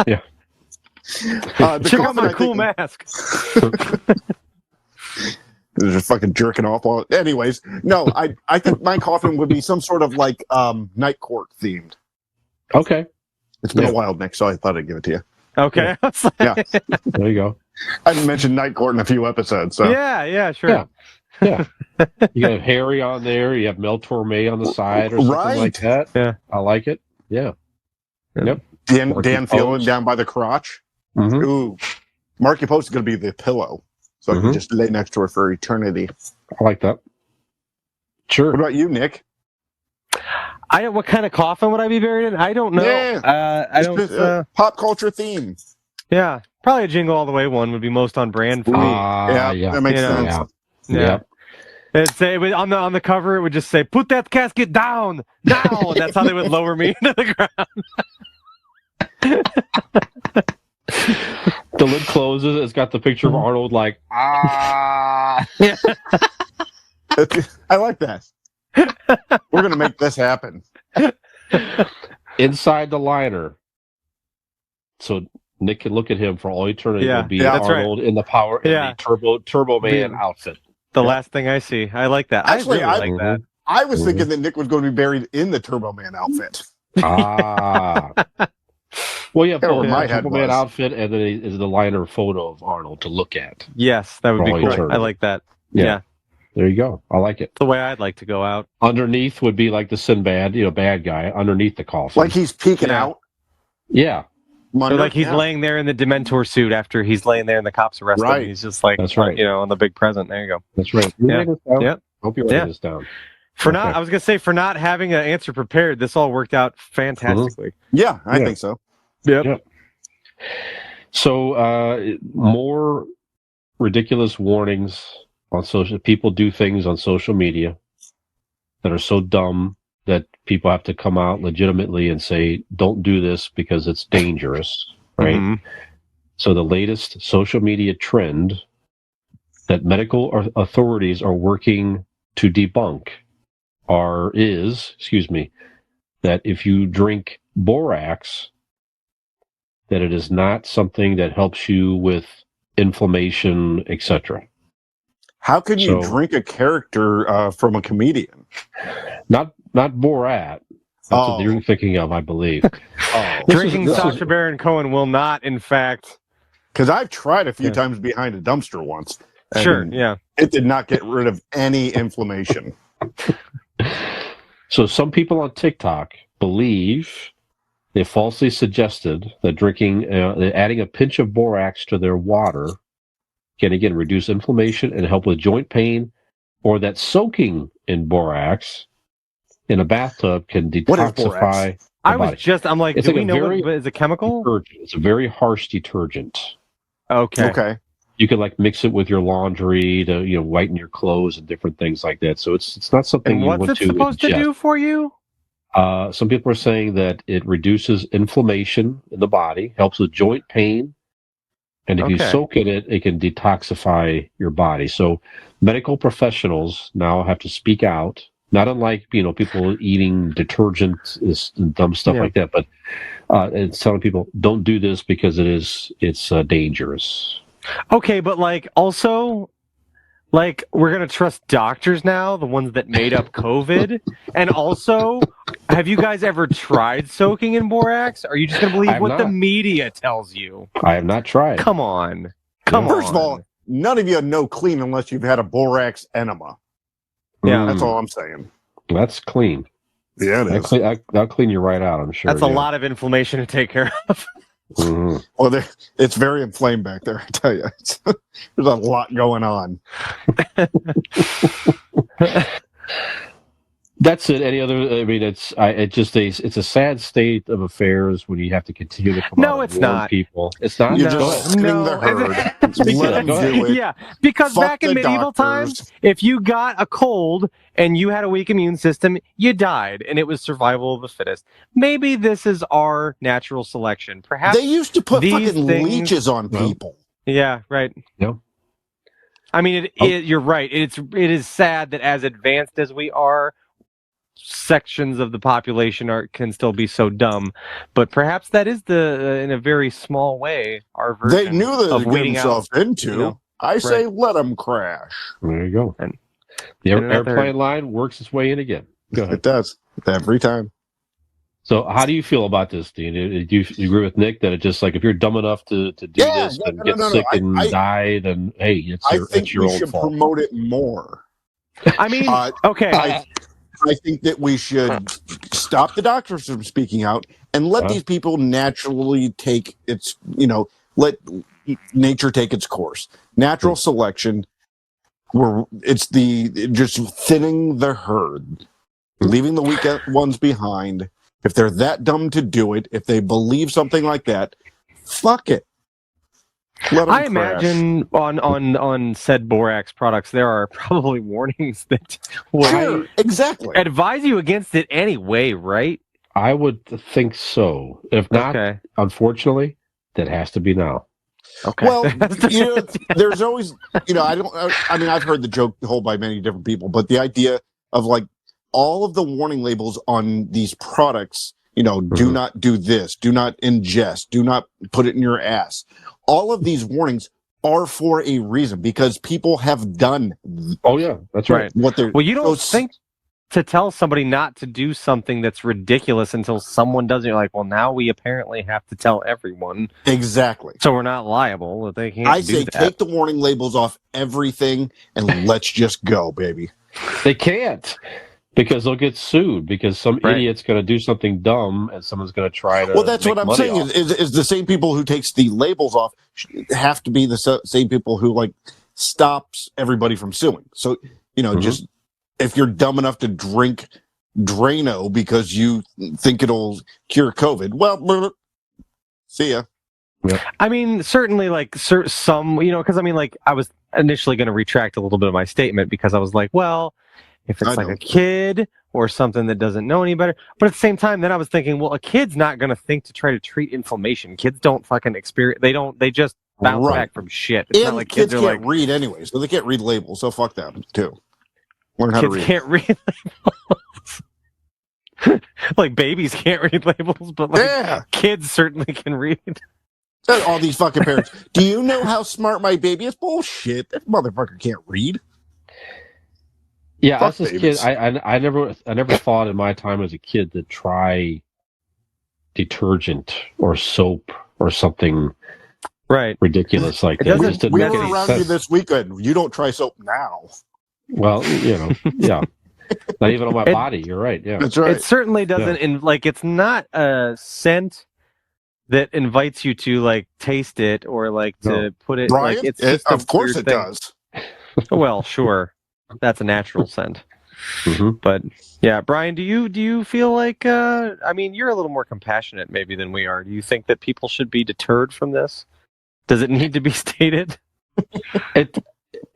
Yeah. Check out my cool mask. They're just fucking jerking off. Anyways, no, I think my coffin would be some sort of like night court themed. Okay. It's been a while, Nick, so I thought I'd give it to you. Okay. Yeah. There you go. I mentioned Night Court in a few episodes. So. Yeah, sure. Yeah. You have Harry on there. You have Mel Torme on the side or something like that. Yeah. I like it. Yeah. Yep. Dan Phelan down by the crotch. Mm-hmm. Ooh. Marky Post is going to be the pillow. So I can just lay next to her for eternity. I like that. Sure. What about you, Nick? What kind of coffin would I be buried in? I don't know. Yeah. I don't. Pop culture theme. Yeah, probably a Jingle All the Way one would be most on brand for me. Yeah, that makes You know, sense. Yeah. On the cover, it would just say, "Put that casket down now," and that's how they would lower me into the ground. The lid closes. It's got the picture of Arnold like, I like that. We're gonna make this happen. inside the liner. So Nick can look at him for all eternity. Yeah, It'll be that's Arnold in the power in the Turbo Man outfit. The last thing I see. I like that. Actually, I really like that. I was thinking that Nick was going to be buried in the Turbo Man outfit. Well, yeah, Where my head Turbo Man was. outfit, and then is the liner photo of Arnold to look at. Yes, that would be For all cool. eternity. I like that. Yeah. Yeah. There you go. I like it. The way I'd like to go out. Underneath would be like the Sinbad, bad guy underneath the coffin. Like he's peeking out. Yeah. Or like he's laying there in the Dementor suit after he's laying there and the cops arrest him. He's just like, That's right. on the big present. There you go. That's right. Yeah. Hope you're writing this down. For not having an answer prepared, this all worked out fantastically. Yeah, I think so. Yep. So more ridiculous warnings on social. People do things on social media that are so dumb that people have to come out legitimately and say, don't do this because it's dangerous, right? Mm-hmm. So the latest social media trend that medical authorities are working to debunk that if you drink Borax, that it is not something that helps you with inflammation, etc. How can you drink a character from a comedian? Not Borat. That's what you're thinking of, I believe. Drinking Sacha Baron Cohen will not, in fact. Because I've tried a few times behind a dumpster once. Sure, yeah. It did not get rid of any inflammation. So some people on TikTok believe they falsely suggested that adding a pinch of borax to their water can again reduce inflammation and help with joint pain, or that soaking in borax in a bathtub can detoxify. I'm like, do we know what is a chemical? Detergent. It's a very harsh detergent. Okay. You can mix it with your laundry to whiten your clothes and different things like that. So it's not something and you want to. What's it supposed to do for you? Some people are saying that it reduces inflammation in the body, helps with joint pain, and if you soak in it, it can detoxify your body. So medical professionals now have to speak out, not unlike people eating detergent and dumb stuff like that, but it's telling people don't do this because it's dangerous. Okay, but also, we're gonna trust doctors now, the ones that made up COVID, and also, have you guys ever tried soaking in borax? Are you just gonna believe what the media tells you? I have not tried. Come on. First of all, none of you know clean unless you've had a borax enema. Yeah, that's all I'm saying. That's clean. Yeah, it is. That'll clean you right out, I'm sure. That's a lot of inflammation to take care of. Mm-hmm. Well, it's very inflamed back there, I tell you. There's a lot going on. That's it. Any other? I mean, it's a sad state of affairs when you have to continue to come out and warn people. It's not. You're just spinning the herd. Let them do it. Yeah, because back in medieval times, if you got a cold and you had a weak immune system, you died, and it was survival of the fittest. Maybe this is our natural selection. Perhaps they used to put fucking leeches on people. Yeah, right. Yeah. I mean, you're right. It is sad that as advanced as we are, sections of the population can still be so dumb, but perhaps that is in a very small way our version. They knew that of they weeding themselves out, into. I say let them crash. There you go. And the airplane line works its way in again. Go ahead. It does every time. So, how do you feel about this, Dean? Do you agree with Nick that it's just if you're dumb enough to do this and get sick and die, then hey, it's your own fault? I think we should promote it more. I mean, okay. I think that we should stop the doctors from speaking out and let these people naturally take its, let nature take its course. Natural selection, where it's just thinning the herd, leaving the weak ones behind. If they're that dumb to do it, if they believe something like that, fuck it. Let 'em I crash. imagine on said Borax products there are probably warnings that would Sure, exactly. advise you against it anyway, right? I would think so. If not, Okay. unfortunately, that has to be now. Okay. Well, there's always, I mean, I've heard the joke told by many different people, but the idea of like all of the warning labels on these products, do not do this, do not ingest, do not put it in your ass. All of these warnings are for a reason because people have done. Oh yeah, that's right. What they're Well, you don't think to tell somebody not to do something that's ridiculous until someone does it. You're like, well, now we apparently have to tell everyone. Exactly. So we're not liable if they can't I do say that. take the warning labels off everything and let's just go, baby. They can't because they'll get sued because some idiot's going to do something dumb and someone's going to try to. Well, that's make what I'm money saying off. is the same people who takes the labels off have to be the same people who like stops everybody from suing. So, just if you're dumb enough to drink Drano because you think it'll cure COVID, well, see ya. I mean, certainly, like some, because I mean, like I was initially going to retract a little bit of my statement because I was like, well, if it's like a kid or something that doesn't know any better, but at the same time, then I was thinking, well, a kid's not going to think to try to treat inflammation. Kids don't fucking experience. They just bounce back from shit. It's not like kids are can't like read anyway, so they can't read labels. So fuck them too. Learn how kids to read. can't read labels. Like babies can't read labels, but like kids certainly can read. All these fucking parents. Do you know how smart my baby is? Bullshit. That motherfucker can't read. Yeah, Fuck as a kid, babies. I never thought in my time as a kid to try detergent or soap or something ridiculous like that. It just didn't we make were any around sense. you this weekend. You don't try soap now. Well, yeah. Not even on my body. You're right. Yeah, that's right. It certainly doesn't. It's not a scent that invites you to like taste it or like to put it. Brian, like it's just of course it does. Well, sure, that's a natural scent. But yeah, Brian, do you feel like? I mean, you're a little more compassionate maybe than we are. Do you think that people should be deterred from this? Does it need to be stated?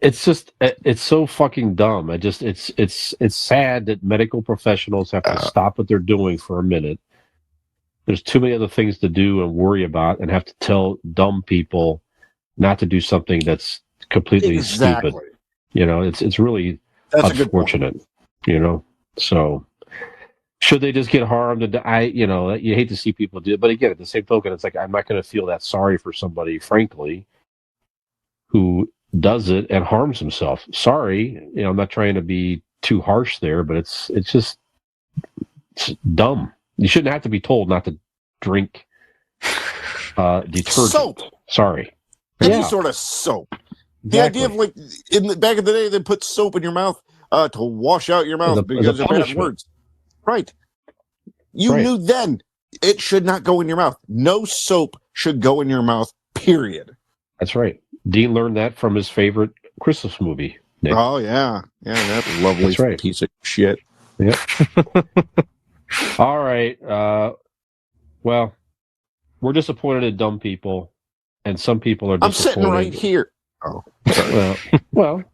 It's just it's so fucking dumb. It's sad that medical professionals have to stop what they're doing for a minute. There's too many other things to do and worry about, and have to tell dumb people not to do something that's completely stupid. It's really unfortunate. So should they just get harmed? And you hate to see people do it, but again, at the same token, it's like I'm not going to feel that sorry for somebody, frankly, who does it and harms himself. Sorry, I'm not trying to be too harsh there, but it's dumb. You shouldn't have to be told not to drink detergent. Soap. Sorry. Any sort of soap. The idea of like back in the day, they put soap in your mouth to wash out your mouth because of bad words. Right. You knew then it should not go in your mouth. No soap should go in your mouth, period. That's right. Dean learned that from his favorite Christmas movie, Nick. Oh, yeah. Yeah, that lovely piece of shit. Yep. All right. Well, we're disappointed in dumb people, and some people are disappointed. I'm sitting right here. Oh, sorry. Well,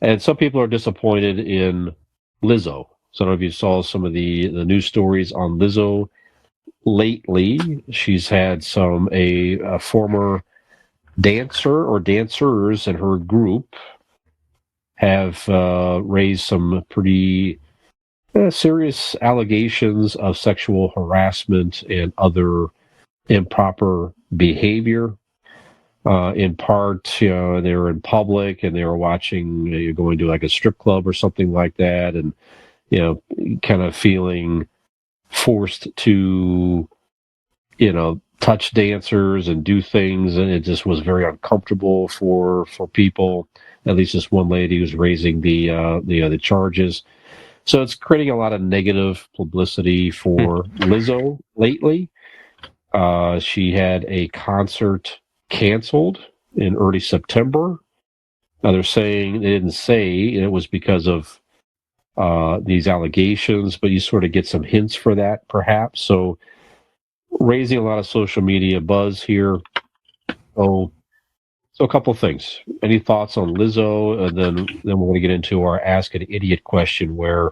and some people are disappointed in Lizzo. So I don't know if you saw some of the news stories on Lizzo lately. She's had a former dancer or dancers in her group have raised some pretty serious allegations of sexual harassment and other improper behavior. In part, they were in public and they were watching, going to like a strip club or something like that, and kind of feeling forced to, touch dancers and do things, and it just was very uncomfortable for people. At least this one lady who's raising the charges. So it's creating a lot of negative publicity for Lizzo lately. She had a concert canceled in early September. Now they're saying, they didn't say it was because of these allegations, but you sort of get some hints for that, perhaps. So raising a lot of social media buzz here. Oh, So a couple things. Any thoughts on Lizzo? And then we're going to get into our Ask an Idiot question where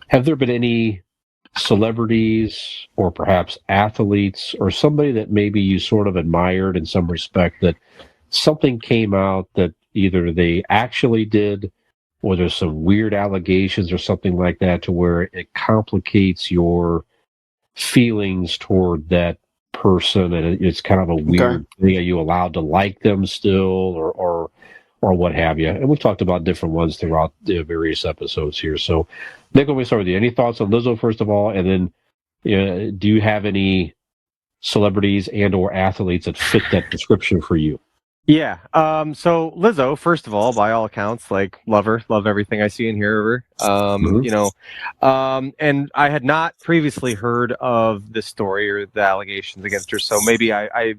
have there been any celebrities or perhaps athletes or somebody that maybe you sort of admired in some respect that something came out that either they actually did or there's some weird allegations or something like that to where it complicates your feelings toward that person and it's kind of a weird thing. Are you allowed to like them still or what have you? And we've talked about different ones throughout the various episodes here. So, Nick, let me start with you. Any thoughts on Lizzo, first of all? And then do you have any celebrities and or athletes that fit that description for you? Yeah. So Lizzo, first of all, by all accounts, like love her, love everything I see and hear of her. And I had not previously heard of this story or the allegations against her. So maybe I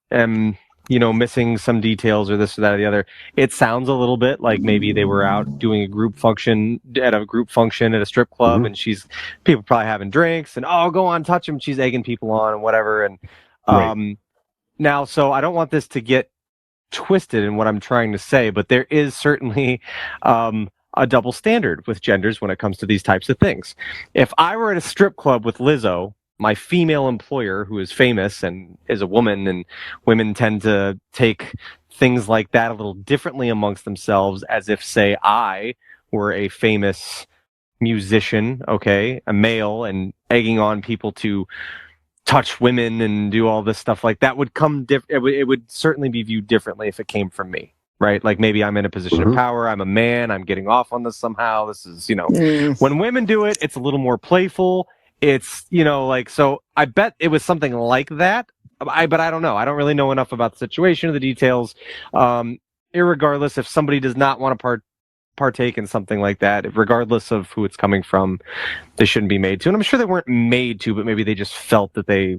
am, missing some details or this or that or the other. It sounds a little bit like maybe they were out doing a group function at a strip club, and people probably having drinks and go on, touch him. She's egging people on and whatever. And now, so I don't want this to get twisted in what I'm trying to say, but there is certainly a double standard with genders when it comes to these types of things. If I were at a strip club with Lizzo, my female employer, who is famous and is a woman, and women tend to take things like that a little differently amongst themselves, as if, say, I were a famous musician, a male, and egging on people to touch women and do all this stuff like that would come it would certainly be viewed differently if it came from me, right? Like maybe I'm in a position of power, I'm a man, I'm getting off on this somehow. This is, when women do it, it's a little more playful. It's, so I bet it was something like that. But I don't know. I don't really know enough about the situation or the details. Irregardless, if somebody does not want to partake in something like that, regardless of who it's coming from, they shouldn't be made to. And I'm sure they weren't made to, but maybe they just felt that they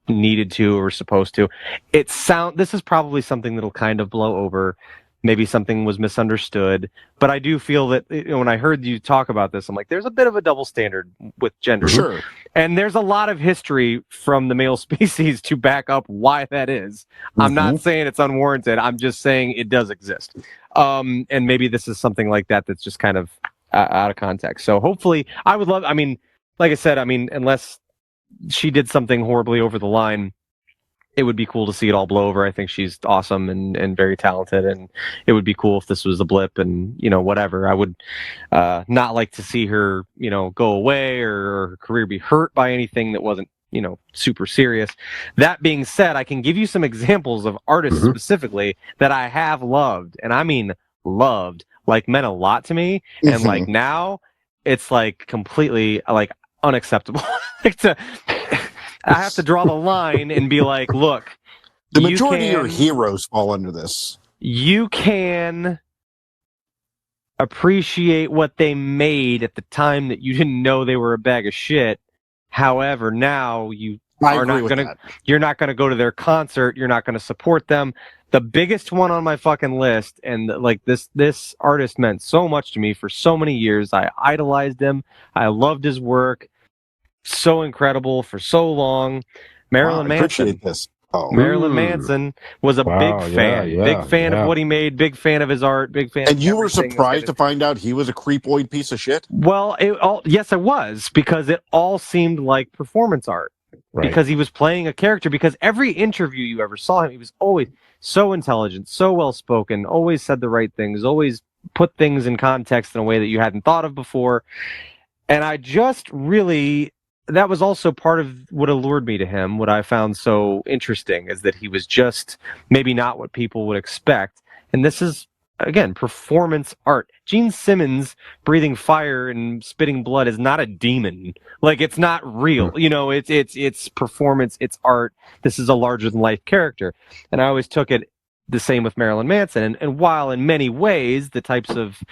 needed to or were supposed to. This is probably something that'll kind of blow over. Maybe something was misunderstood, but I do feel that when I heard you talk about this, I'm like, there's a bit of a double standard with gender. Sure. And there's a lot of history from the male species to back up why that is. I'm not saying it's unwarranted. I'm just saying it does exist. And maybe this is something like that that's just kind of out of context. So hopefully I would love, like I said, unless she did something horribly over the line, it would be cool to see it all blow over. I think she's awesome and very talented, and it would be cool if this was a blip and, whatever. I would not like to see her, go away or her career be hurt by anything that wasn't, super serious. That being said, I can give you some examples of artists specifically that I have loved, and I mean loved, like meant a lot to me, and like now it's like completely like unacceptable. I have to draw the line and be like, look, the majority of your heroes fall under this. You can appreciate what they made at the time that you didn't know they were a bag of shit. However, now you're not going to go to their concert. You're not going to support them. The biggest one on my fucking list, and like this artist meant so much to me for so many years. I idolized him. I loved his work. So incredible for so long. Marilyn Manson. Appreciate this. Marilyn Manson was a big fan. Big fan of what he made. Big fan of his art. Big fan. And you were surprised to find out he was a creepoid piece of shit? Well, yes, I was, because it all seemed like performance art. Right. Because he was playing a character. Because every interview you ever saw him, he was always so intelligent, so well spoken, always said the right things, always put things in context in a way that you hadn't thought of before. And I just really. That was also part of what allured me to him. What I found so interesting is that he was just maybe not what people would expect. And this is, again, performance art. Gene Simmons breathing fire and spitting blood is not a demon. Like, it's not real. It's performance, it's art. This is a larger than life character. And I always took it the same with Marilyn Manson. And while in many ways the types of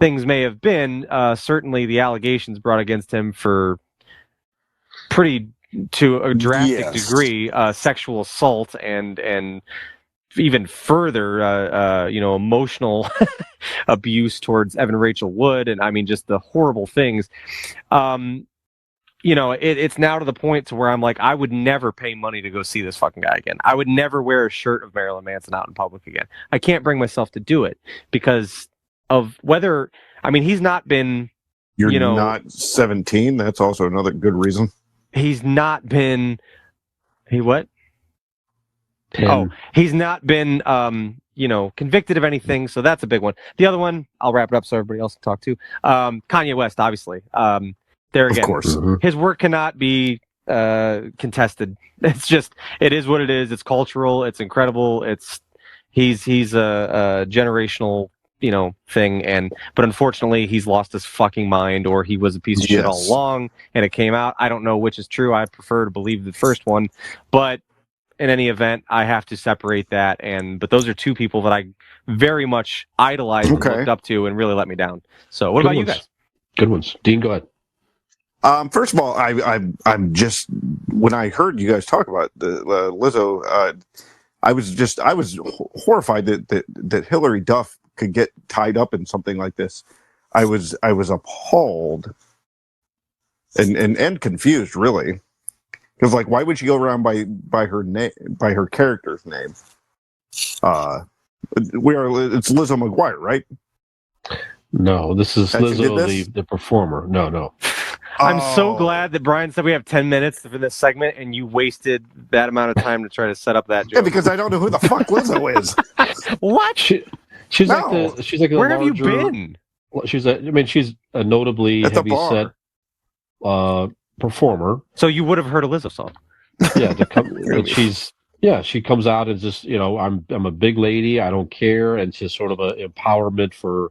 things may have been, certainly the allegations brought against him for pretty to a drastic degree sexual assault and even further emotional abuse towards Evan Rachel Wood, and just the horrible things. it's now to the point to where I'm like, I would never pay money to go see this fucking guy again. I would never wear a shirt of Marilyn Manson out in public again. I can't bring myself to do it because of whether, he's not been, You're not 17. That's also another good reason. he's not been, what? 10. Oh, he's not been, convicted of anything. So that's a big one. The other one, I'll wrap it up so everybody else can talk too. Kanye West, obviously. There again, Of course. his work cannot be contested. It's just, it is what it is. It's cultural. It's incredible. He's a generational, thing. But unfortunately, he's lost his fucking mind, or he was a piece of shit all along, and it came out. I don't know which is true. I prefer to believe the first one, but in any event, I have to separate that. But those are two people that I very much idolized and looked up to, and really let me down. So, what about you guys? Good ones. Dean, go ahead. First of all, I'm just, when I heard you guys talk about the Lizzo, I was horrified that Hillary Duff could get tied up in something like this. I was appalled and confused, really, because like, why would she go around by her name, by her character's name? It's Lizzo McGuire, right? No, this is Lizzo, the performer. No. I'm so glad that Brian said we have 10 minutes for this segment, and you wasted that amount of time to try to set up that joke. Yeah, because I don't know who the fuck Lizzo is. What? She's like a Where larger, have you been? She's a notably heavy-set performer. So you would have heard a Lizzo song. Yeah, she comes out and just, I'm a big lady, I don't care, and it's just sort of an empowerment for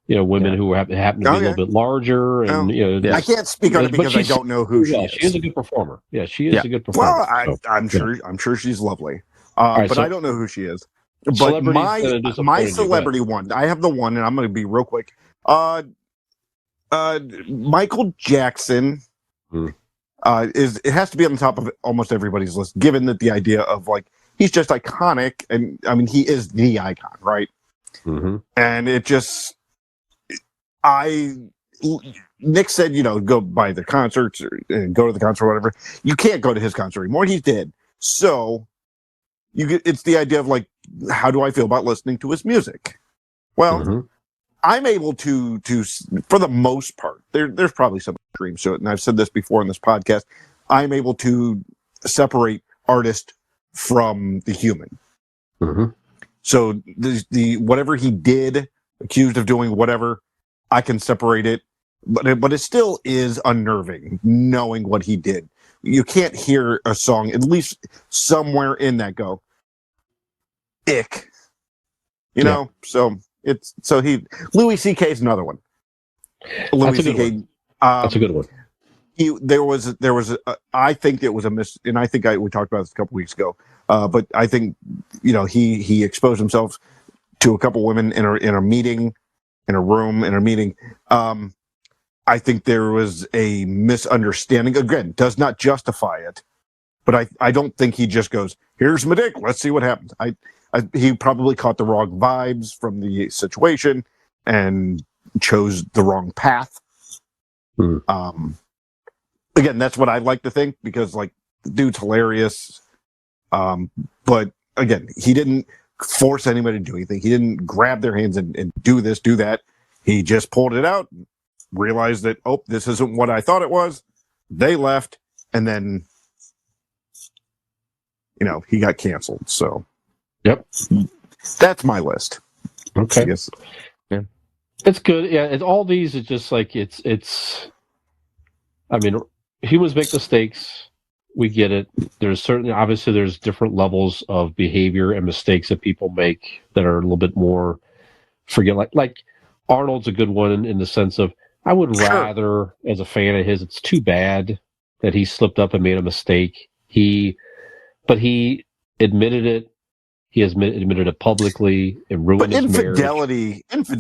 women who happen to be a little bit larger, and I can't speak on it because I don't know who she is. She is a good performer. Yeah, she is a good performer. Well, I'm sure she's lovely, but I don't know who she is. But my celebrity one, I have the one, and I'm going to be real quick. Michael Jackson it has to be on the top of almost everybody's list, given that the idea of like he's just iconic, and he is the icon, right? Mm-hmm. And it just. Nick said, go buy the concerts or go to the concert or whatever. You can't go to his concert anymore. He's dead. So it's the idea of like, how do I feel about listening to his music? Well, I'm able to, for the most part, there's probably some extremes to it. And I've said this before in this podcast. I'm able to separate artist from the human. Mm-hmm. So the whatever he did, accused of doing whatever, I can separate it, but it still is unnerving knowing what he did. You can't hear a song, at least somewhere in that, go, ick. So Louis C.K. is another one. Louis C.K. That's a good one. There was I think it was a miss, and I think we talked about this a couple weeks ago. But I think he exposed himself to a couple women in a meeting. In a room, in a meeting. I think there was a misunderstanding. Again, does not justify it, but I don't think he just goes, here's my dick, let's see what happens. He probably caught the wrong vibes from the situation and chose the wrong path. Again, that's what I like to think, because like the dude's hilarious. But again, he didn't force anybody to do anything. He didn't grab their hands and do this, do that. He just pulled it out, realized that, this isn't what I thought it was. They left, and then, he got canceled. So, yep, that's my list. Okay, yes, yeah, it's good. Yeah, all these is just like it's. Humans make mistakes. We get it. There's obviously there's different levels of behavior and mistakes that people make that are a little bit more like Arnold's a good one in the sense of, I would rather, as a fan of his, it's too bad that he slipped up and made a mistake. But he admitted it. He has admitted it publicly and ruined his marriage. Infidelity isn't as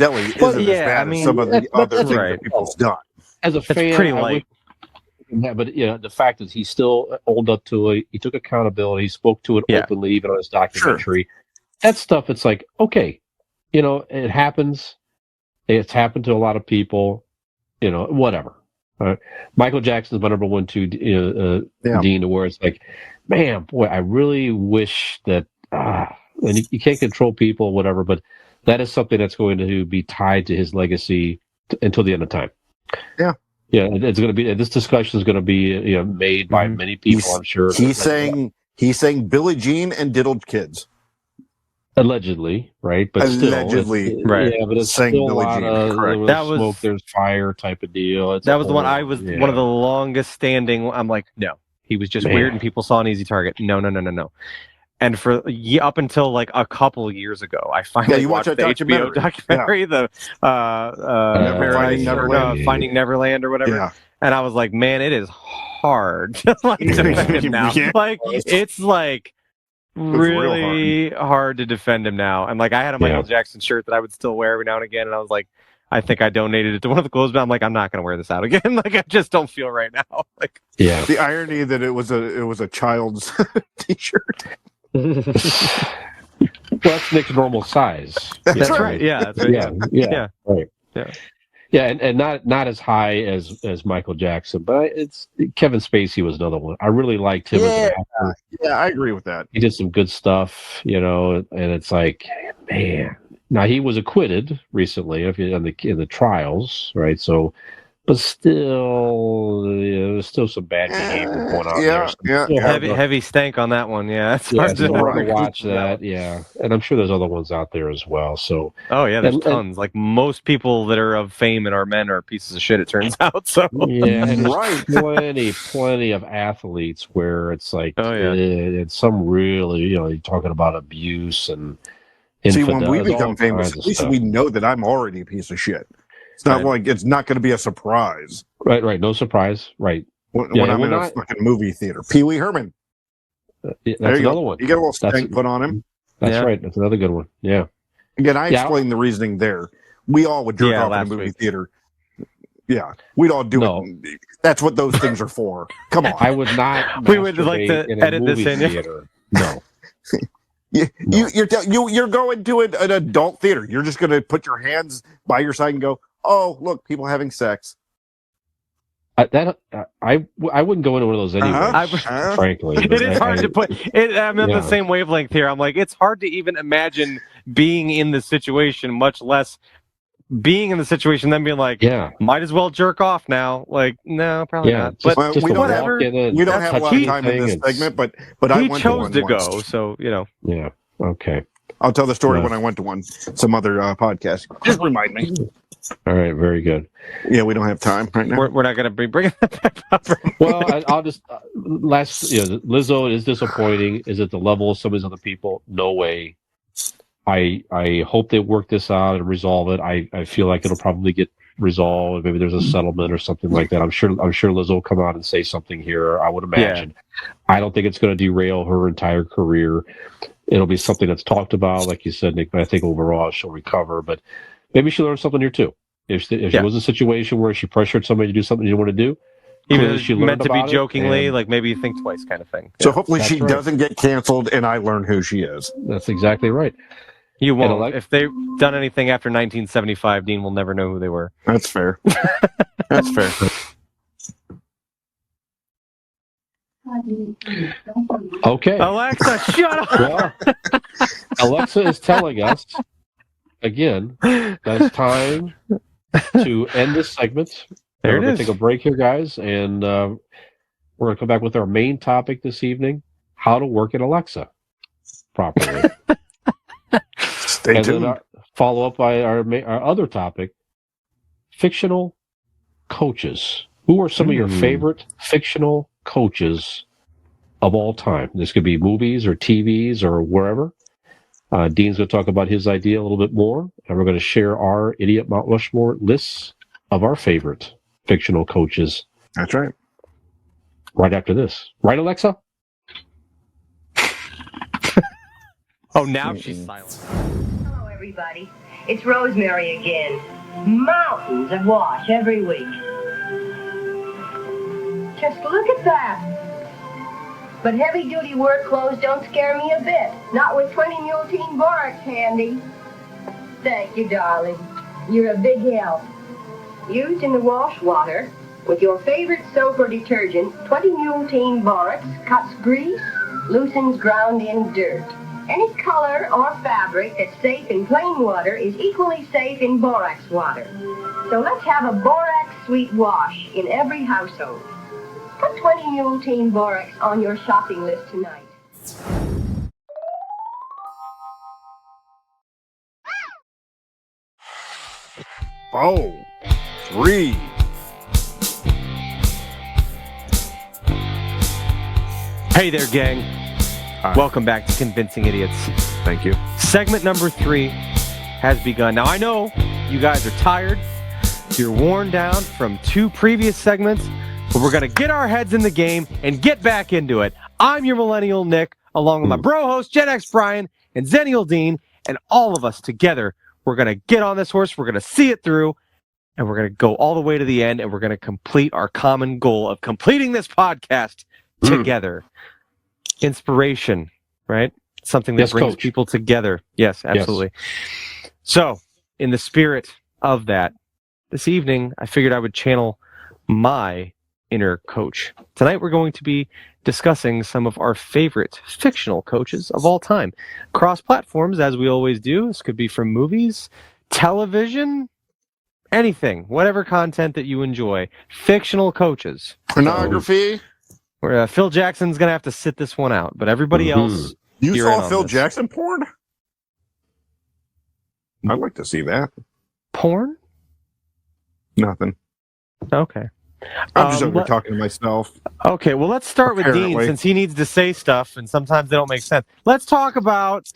bad as some of the other things that people's done. As a fan, pretty light. Yeah, but the fact is he still owned up to it. He took accountability. He spoke to it openly, even on his documentary. That stuff, it's like, okay, it happens. It's happened to a lot of people. Whatever. Michael Jackson's my number one too, Yeah. Dean, to where it's like, man, boy, I really wish that, and you can't control people or whatever, but that is something that's going to be tied to his legacy until the end of time. Yeah. Yeah, it's going to be, this discussion is going to be made by many people, I'm sure. He sang Billie Jean and diddled kids. Allegedly, right? But Allegedly, still, right. Yeah, but it's Sang still a Billie lot Jean, of correct. where That there's was- smoke, there's fire type of deal. It's That a was the one whole- I was one of the longest standing. I'm like, no, he was just Man. weird and people saw an easy target. No. And for up until like a couple of years ago, I finally you watched watched that the HBO documentary, the Finding Neverland. Finding Neverland or whatever. Yeah. And I was like, man, it is hard to like defend him now. Yeah. Like it's like really hard to defend him now. And like I had a Michael Jackson shirt that I would still wear every now and again, and I was like, I think I donated it to one of the clothes, but I'm like, I'm not gonna wear this out again. Like I just don't feel right now. Like The irony that it was a child's t-shirt. Well, that's Nick's normal size. That's right. Yeah, that's right. Yeah. Right. Yeah. Yeah, and not as high as Michael Jackson, but it's Kevin Spacey was another one. I really liked him as an actor. Yeah, I agree with that. He did some good stuff, and it's like, man. Now he was acquitted recently in the trials, right? So, but still, there's still some bad behavior going on there. So heavy stank on that one. Yeah, it's Yeah, hard so to hard to watch that. Yeah, and I'm sure there's other ones out there as well. So, oh yeah, there's tons. Like most people that are of fame and are men are pieces of shit. It turns out. So yeah, and there's plenty of athletes where it's like, it's some really, you're talking about abuse and. See, when we become famous, at least we know that I'm already a piece of shit. It's not like it's not going to be a surprise. Right. No surprise. Right. When I'm in a fucking movie theater. Pee Wee Herman. That's another one. You get a little stank put on him. That's right. That's another good one. Yeah. Again, I explained the reasoning there. We all would jerk off in a movie theater. Yeah, we'd all do it. That's what those things are for. Come on. I would not. We would like to edit this in. Theater. No. You're going to an adult theater. You're just going to put your hands by your side and go, "Oh, look, people having sex." I wouldn't go into one of those anyway. Frankly, it is hard to put. I'm in the same wavelength here. I'm like, it's hard to even imagine being in the situation, much less being in the situation, then being like, might as well jerk off now. Like, no, probably not. But we don't have a lot of time in this segment, but he chose to go, so Yeah. Okay. I'll tell the story when I went to one some other podcast. Just remind me. All right. Very good. Yeah, we don't have time right now. We're not going to be bringing that back up. Well, I'll just Lizzo is disappointing. Is it the level of some of these other people? No way. I hope they work this out and resolve it. I feel like it'll probably get resolved. Maybe there's a settlement or something like that. I'm sure Lizzo will come out and say something here. I would imagine. I don't think it's going to derail her entire career. It'll be something that's talked about, like you said, Nick. But I think overall she'll recover. But maybe she learned something here too. If she was in a situation where she pressured somebody to do something you didn't want to do, even she meant to be jokingly, like maybe you think twice, kind of thing. So hopefully she doesn't get canceled, and I learn who she is. That's exactly right. You won't. If they've done anything after 1975, Dean will never know who they were. That's fair. That's fair. Okay. Alexa, shut up. Well, Alexa is telling us again that it's time to end this segment. There we're it going is. to take a break here, guys, and we're going to come back with our main topic this evening: how to work an Alexa properly. Stay tuned. Then follow up by our other topic: fictional coaches. Who are some of your favorite fictional coaches of all time? This could be movies or TVs or wherever. Dean's going to talk about his idea a little bit more, and we're going to share our Idiot Mount Rushmore lists of our favorite fictional coaches. That's right. Right after this. Right, Alexa? Oh, now she's silent. Hello, everybody. It's Rosemary again. Mountains of wash every week. Just look at that. But heavy-duty work clothes don't scare me a bit. Not with 20 Mule Team Borax handy. Thank you, darling. You're a big help. Used in the wash water, With your favorite soap or detergent, 20 Mule Teen Borax cuts grease, loosens ground-in dirt. Any color or fabric that's safe in plain water is equally safe in borax water. So let's have a borax sweet wash in every household. Put 20 Mule Teen Borax on your shopping list tonight. Oh, 3. Hey there, gang. Hi. Welcome back to Convincing Idiots. Thank you. Segment number 3 has begun. Now, I know you guys are tired. You're worn down from 2 previous segments, but we're going to get our heads in the game and get back into it. I'm your millennial Nick, along with my bro host, Gen X Brian, and Zennial Dean, and all of us together, we're going to get on this horse, we're going to see it through, and we're going to go all the way to the end, and we're going to complete our common goal of completing this podcast together. Inspiration, right? Something that brings people together. Yes, absolutely. Yes. So, in the spirit of that, this evening, I figured I would channel my inner coach. Tonight, we're going to be discussing some of our favorite fictional coaches of all time. Cross platforms, as we always do. This could be from movies, television, anything, whatever content that you enjoy. Fictional coaches. Pornography. Phil Jackson's going to have to sit this one out, but everybody else... You saw Phil Jackson porn? I'd like to see that. Porn? Nothing. Okay. I'm just over talking to myself. Okay, well, let's start with Dean, since he needs to say stuff, and sometimes they don't make sense. Let's talk about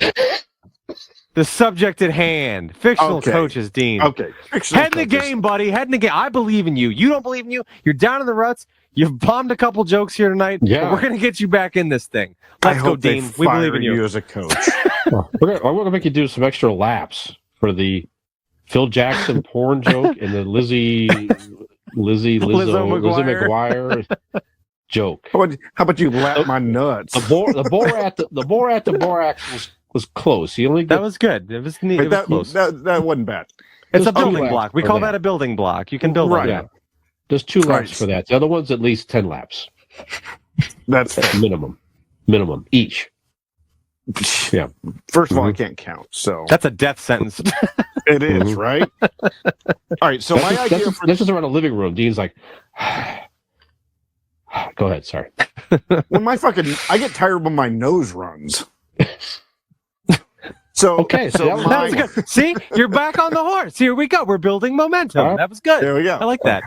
the subject at hand. Fictional coaches, Dean. Okay. Head in the game, buddy. Head in the game. I believe in you. You don't believe in you. You're down in the ruts. You've bombed a couple jokes here tonight. Yeah. We're going to get you back in this thing. Let's go, Dean. We believe in you. As a coach. We're going to make you do some extra laps for the Phil Jackson porn joke and the Lizzo McGuire joke. How about you lap my nuts? The Borax was close. He only that was good. It was neat. Close. That wasn't bad. It's a building block. We call that a building block. You can build on that. There's 2 laps for that. The other one's at least 10 laps. That's minimum each. Yeah. First of all, I can't count. So that's a death sentence. It is, right? All right. So my idea for this is around a living room. Dean's like, go ahead. Sorry. When I get tired when my nose runs. So okay, so that was good. See, you're back on the horse. Here we go. We're building momentum. That was good. There we go. I like that.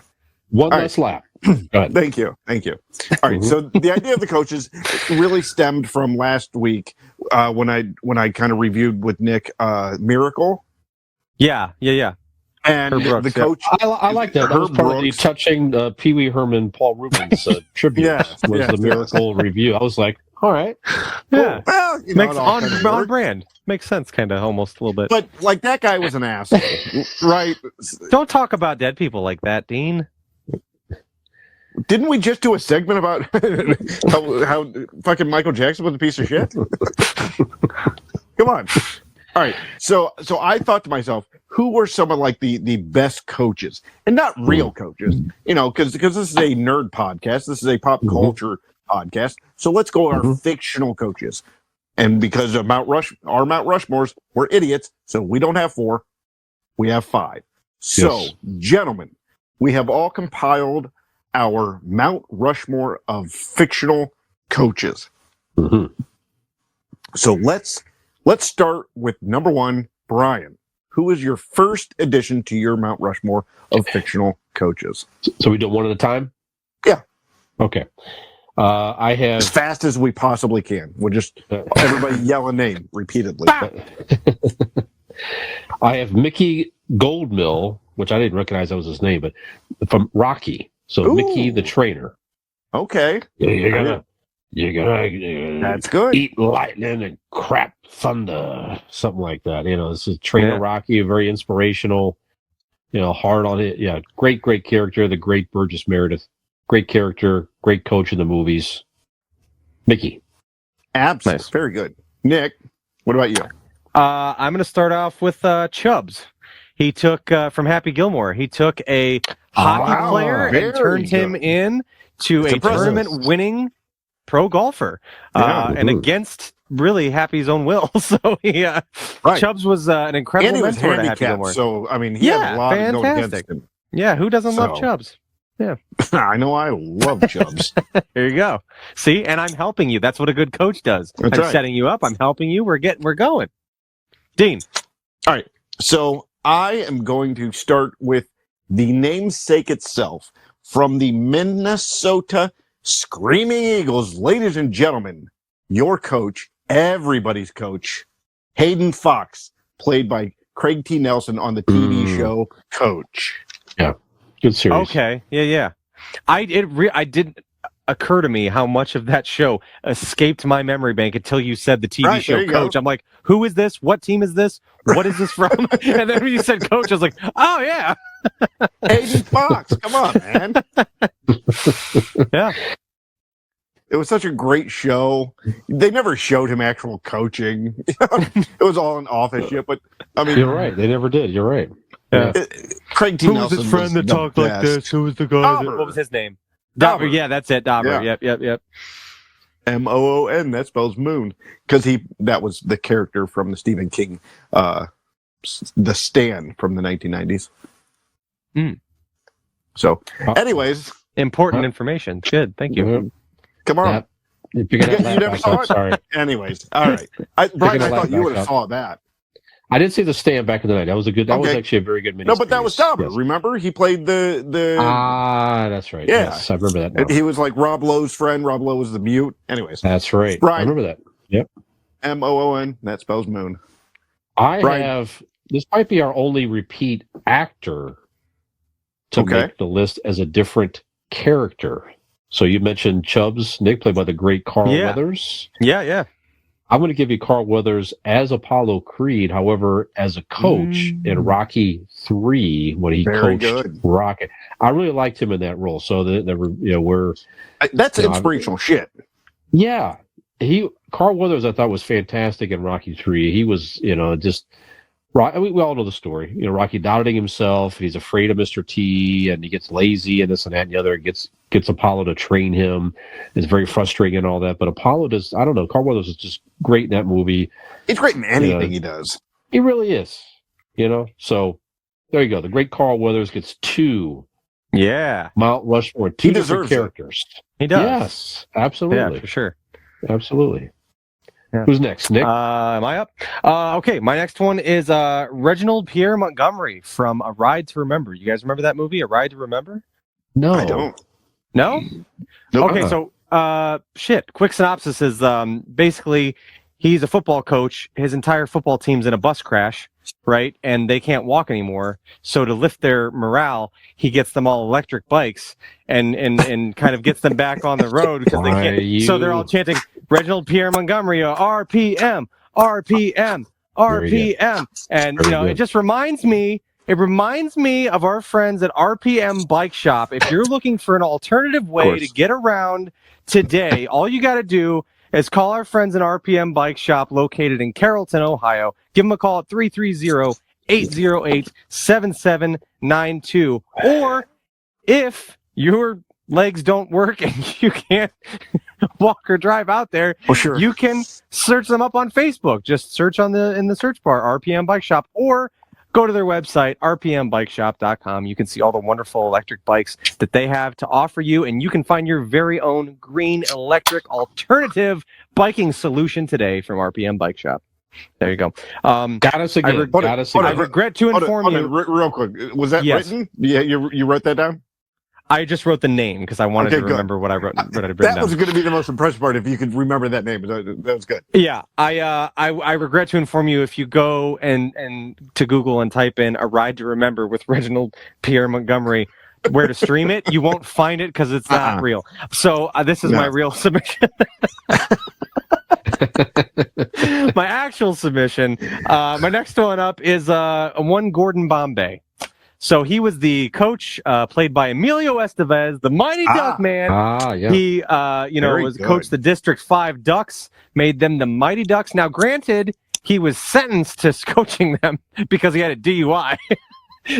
One less lap. Go ahead. Thank you. All right. So the idea of the coaches really stemmed from last week when I kind of reviewed with Nick Miracle. Yeah. And Brooks, the coach, I like that. That was part of the touching Pee Wee Herman, Paul Rubens tribute. Was the Miracle review? I was like, all right, yeah. Well, makes on brand. Makes sense, kind of, almost a little bit. But like that guy was an asshole, right? Don't talk about dead people like that, Dean. Didn't we just do a segment about how fucking Michael Jackson was a piece of shit? Come on. All right. So I thought to myself, who were some of like the best coaches, and not real coaches, because this is a nerd podcast. This is a pop culture podcast. So let's go our fictional coaches. And because of our Mount Rushmores, we're idiots. So we don't have 4. We have 5. So, gentlemen, we have all compiled our Mount Rushmore of fictional coaches. So let's start with number 1, Brian. Who is your first addition to your Mount Rushmore of fictional coaches? So we do it one at a time? Yeah. Okay. I have... As fast as we possibly can. We'll just everybody yell a name repeatedly. I have Mickey Goldmill, which I didn't recognize that was his name, but from Rocky. So Mickey the trainer. Okay. You're gonna that's good. Eat lightning and crap thunder, something like that. This is trainer Rocky, very inspirational. Hard on it. Yeah, great character. The great Burgess Meredith. Great character, great coach in the movies. Mickey. Absolutely. Nice. Very good. Nick, what about you? I'm going to start off with Chubbs. He took from Happy Gilmore. He took a hockey player and very turned him good. in to It's a impressive. tournament-winning pro golfer, Yeah. and against really Happy's own will. So he Chubbs was an incredible And he was mentor to Happy handicapped, Gilmore. so I mean, he had a lot going fantastic. against him. Yeah, who doesn't love So- Chubbs? I know I love Chubbs. There you go. See, and I'm helping you. That's what a good coach does. That's I'm right. setting you up. I'm helping you. We're going. Dean. All right. So I am going to start with the namesake itself from the Minnesota Screaming Eagles. Ladies and gentlemen, your coach, everybody's coach, Hayden Fox, played by Craig T. Nelson on the TV show Coach. Good series. Okay. Yeah. It didn't occur to me how much of that show escaped my memory bank until you said the TV Right, show there you Coach. go. I'm like, who is this? What team is this? What is this from? And then when you said Coach, I was like, oh yeah. Hayden Fox, come on, man. Yeah. It was such a great show. They never showed him actual coaching. It was all an office shit, but I mean, You're right. They never did. You're right. Yeah. Craig T. Who was Nelson his friend was that the talked like best. this? Who was the guy? Dauber. What was his name? Dauber. Yeah, that's it. Dauber. Yeah. Yep. Moon. That spells moon because that was the character from the Stephen King, The Stand from the 1990s. So, anyways, Important information. Good. Thank you. Mhm. come on. That- you figured that You laugh never back saw up. it? Sorry. Anyways, all right. Brian, I that thought you back would have up. saw that. I did see The Stand back in the night. That was a good. That was Okay. actually a very good mini. No, but that was Dauber. Remember, he played the. That's right. Yeah. Yes, I remember that. Now. He was like Rob Lowe's friend. Rob Lowe was the mute. Anyways, That's right. Right. I remember that. Moon. That spells moon. I Right. have. This might be our only repeat actor to Okay. make the list as a different character. So you mentioned Chubbs, Nick, played by the great Carl Yeah. Weathers. Yeah. I'm going to give you Carl Weathers as Apollo Creed. However, as a coach in Rocky 3, when he Very coached good. Rocky, I really liked him in that role. So we're That's You know, inspirational shit. yeah. Carl Weathers, I thought was fantastic in Rocky 3. He was, just. We all know the story. Rocky doubting himself. He's afraid of Mr. T, and he gets lazy and this and that and the other. Gets Apollo to train him. It's very frustrating and all that. But Apollo does. I don't know. Carl Weathers is just great in that movie. He's great in anything he does. He really is. So there you go. The great Carl Weathers gets 2 Yeah. Mount Rushmore, 2 He different deserves it. characters. He does. Yes, absolutely, Yeah, for sure. absolutely. Yeah. Who's next, Nick? Am I up? Okay, my next one is Reginald Pierre Montgomery from A Ride to Remember. You guys remember that movie, A Ride to Remember? No, I don't. No? Nope. Okay, so quick synopsis is basically he's a football coach. His entire football team's in a bus crash, right? And they can't walk anymore. So to lift their morale, he gets them all electric bikes and kind of gets them back on the road because they can't. So they're all chanting Reginald Pierre Montgomery, RPM, RPM, RPM. And Very good. it just reminds me. It reminds me of our friends at RPM Bike Shop. If you're looking for an alternative way to get around today, all you got to do is call our friends at RPM Bike Shop located in Carrollton, Ohio. Give them a call at 330-808-7792. Or if your legs don't work and you can't walk or drive out there, Well, sure. you can search them up on Facebook. Just search in the search bar, RPM Bike Shop, or go to their website, rpmbikeshop.com. You can see all the wonderful electric bikes that they have to offer you, and you can find your very own green electric alternative biking solution today from RPM Bike Shop. There you go. Got us again. I regret to inform you. Real quick. Was that Yes. written? Yeah, you wrote that down? I just wrote the name because I wanted Okay, to good. remember what I wrote. What I'd written That down. was going to be the most impressive part if you could remember that name. That was good. Yeah, I regret to inform you, if you go and to Google and type in A Ride to Remember with Reginald Pierre Montgomery, where to stream it, you won't find it because it's not real. So this is my real submission. My actual submission. My next one up is one Gordon Bombay. So he was the coach, played by Emilio Estevez, the Mighty Duck Man. Yeah. He, Very was good. coached the District 5 Ducks, made them the Mighty Ducks. Now, granted, he was sentenced to coaching them because he had a DUI.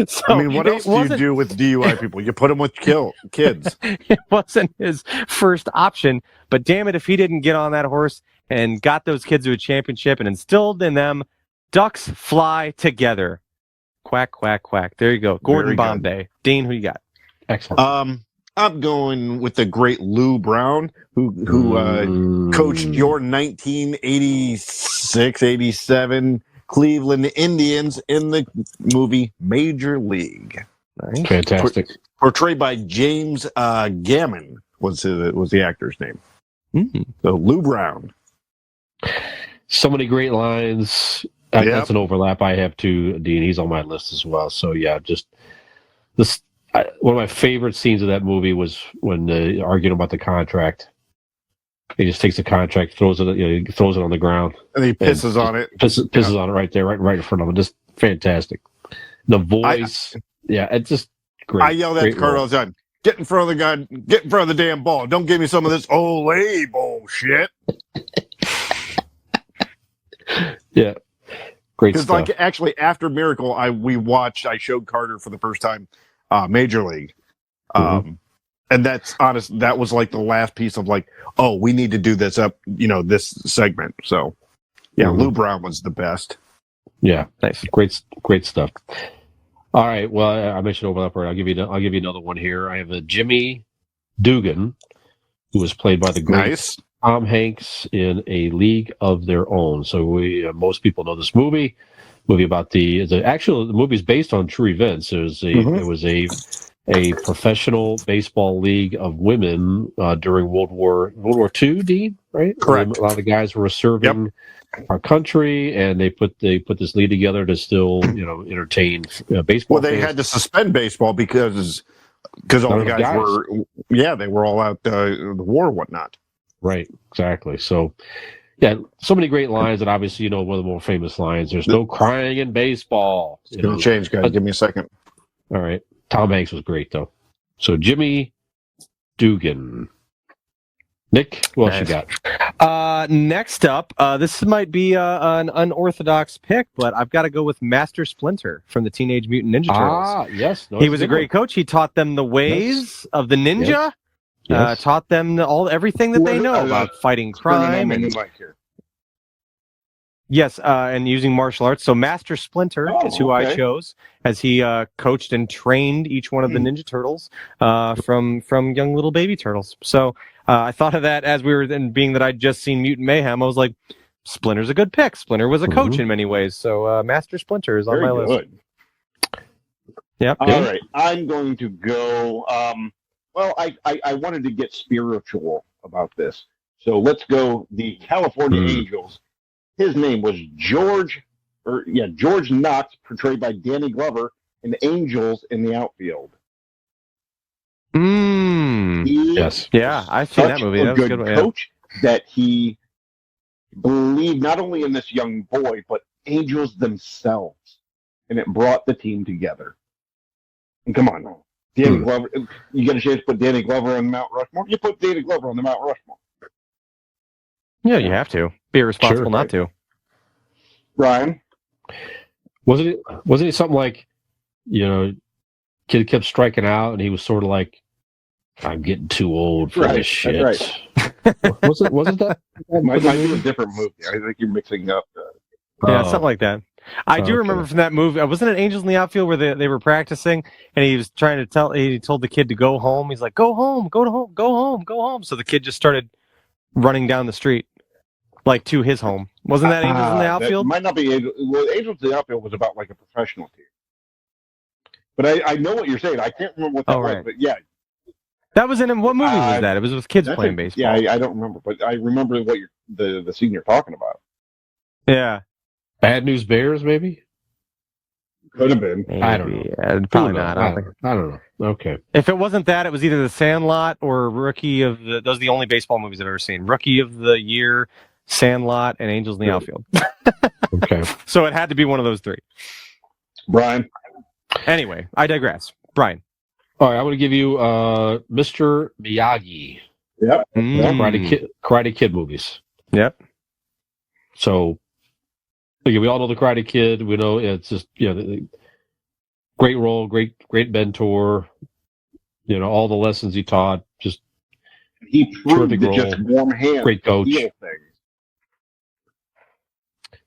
So I mean, what else do you do with DUI people? You put them with kids. It wasn't his first option, but damn it, if he didn't get on that horse and got those kids to a championship and instilled in them, ducks fly together. Quack, quack, quack. There you go. Gordon Very Bombay. good. Dean, who you got? Excellent. I'm going with the great Lou Brown, who coached your 1986-87 Cleveland Indians in the movie Major League. Nice. Fantastic. Portrayed by James Gammon was the actor's name. So Lou Brown. So many great lines. Yep. That's an overlap I have too, Dean. He's on my list as well. So yeah, just this. One of my favorite scenes of that movie was when they're arguing about the contract. He just takes the contract, throws it on the ground, And he pisses on it. Pisses on it right there, right in front of him. Just fantastic. The voice, it's just great. I yell at the Carter all the time. Get in front of the guy. Get in front of the damn ball. Don't give me some of this Olay bullshit. Yeah, great Because stuff. actually after Miracle, I showed Carter for the first time Major League. And that's honest. That was like the last piece of like, oh, we need to do this up, this segment. So, yeah, Lou Brown was the best. Yeah, Nice. great stuff. All right, well, I mentioned overlap. I'll give you another one here. I have a Jimmy Dugan, who was played by the great Tom Hanks in A League of Their Own. So most people know this movie. Movie about the movie is based on true events. There was a professional baseball league of women during World War II, Dean, right? Correct. A lot of the guys were serving our country, and they put this league together to still entertain baseball. Well, they had to suspend baseball because all the guys were they were all out the war and whatnot. Right, exactly. So. Yeah, so many great lines, and obviously, one of the more famous lines. There's no crying in baseball. It's going to change, guys. Give me a second. All right. Tom Hanks was great, though. So Jimmy Dugan. Nick, what else you got? Next up, this might be an unorthodox pick, but I've got to go with Master Splinter from the Teenage Mutant Ninja Turtles. Yes. No, he was a great coach. He taught them the ways of the ninja. Yes. Taught them everything that they know about fighting crime. Yes, and using martial arts. So Master Splinter is who I chose, as he coached and trained each one of the Ninja Turtles from young little baby turtles. So I thought of that as we were, and being that I'd just seen Mutant Mayhem, I was like, Splinter's a good pick. Splinter was a coach in many ways. So Master Splinter is on my list. Yep. All right, I'm going to go. Well, I wanted to get spiritual about this. So let's go the California Angels. His name was George Knox, portrayed by Danny Glover in the Angels in the Outfield. Yes. Yeah, I've seen that movie. That was a good one. Coach that he believed not only in this young boy, but Angels themselves. And it brought the team together. And come on now. Danny Glover, you get a chance to put Danny Glover on Mount Rushmore? You put Danny Glover on the Mount Rushmore. Yeah, you have to. Be irresponsible not to. Ryan? Wasn't it something like, kid kept striking out and he was sort of like, I'm getting too old for this shit. Right. Wasn't that? Might be a different movie. I think you're mixing up. Yeah, something like that. I do remember from that movie. Wasn't it Angels in the Outfield where they were practicing and he was trying to he told the kid to go home. He's like, go home, go home, go home, go home. So the kid just started running down the street, like to his home. Wasn't that Angels in the Outfield? Might not be Angels. Well, Angels in the Outfield was about like a professional team. But I know what you're saying. I can't remember what that was. But yeah. That was in what movie was that? It was with kids playing baseball. Yeah, I don't remember. But I remember what the scene you're talking about. Yeah. Bad News Bears, maybe? Could have been. Maybe. I don't know. Yeah, probably not. I don't know. Okay. If it wasn't that, it was either The Sandlot or Rookie of the... Those are the only baseball movies I've ever seen. Rookie of the Year, Sandlot, and Angels in the Outfield. Okay. So it had to be one of those three. Brian? Anyway, I digress. Brian. All right, I'm going to give you Mr. Miyagi. Yep. Karate Kid movies. Yep. So... again, we all know the Karate Kid. We know it's just great role, great mentor. All the lessons he taught. Just He proved terrific that role. just warm hands Great coach. heal things.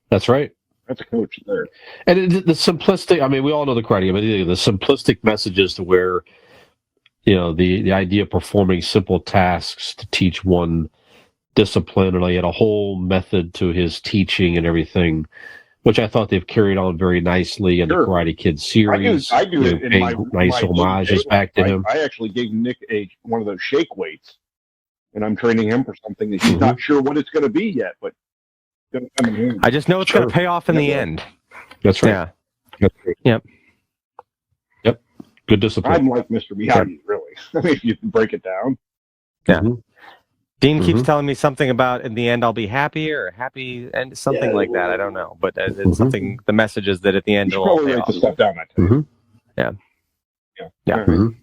That's right. That's a coach there. And the simplistic. I mean, we all know the Karate Kid, but the simplistic messages to where the idea of performing simple tasks to teach one discipline, and he had a whole method to his teaching and everything, which I thought they've carried on very nicely in the Karate Kid series. I do it in paying nice homages back to him. I actually gave Nick one of those shake weights, and I'm training him for something that he's not sure what it's going to be yet, but it's going to come in handy. I just know it's going to pay off in the end. That's right. Yeah. That's right. Yep. Good discipline. I'm like Mr. Miyagi, really. I mean, if you break it down. Yeah. Dean keeps telling me something about in the end I'll be happy or happy and something like that. I don't know, but it's something. The message is that at the end it'll all pay off. To step down. I tell you. Yeah. Right.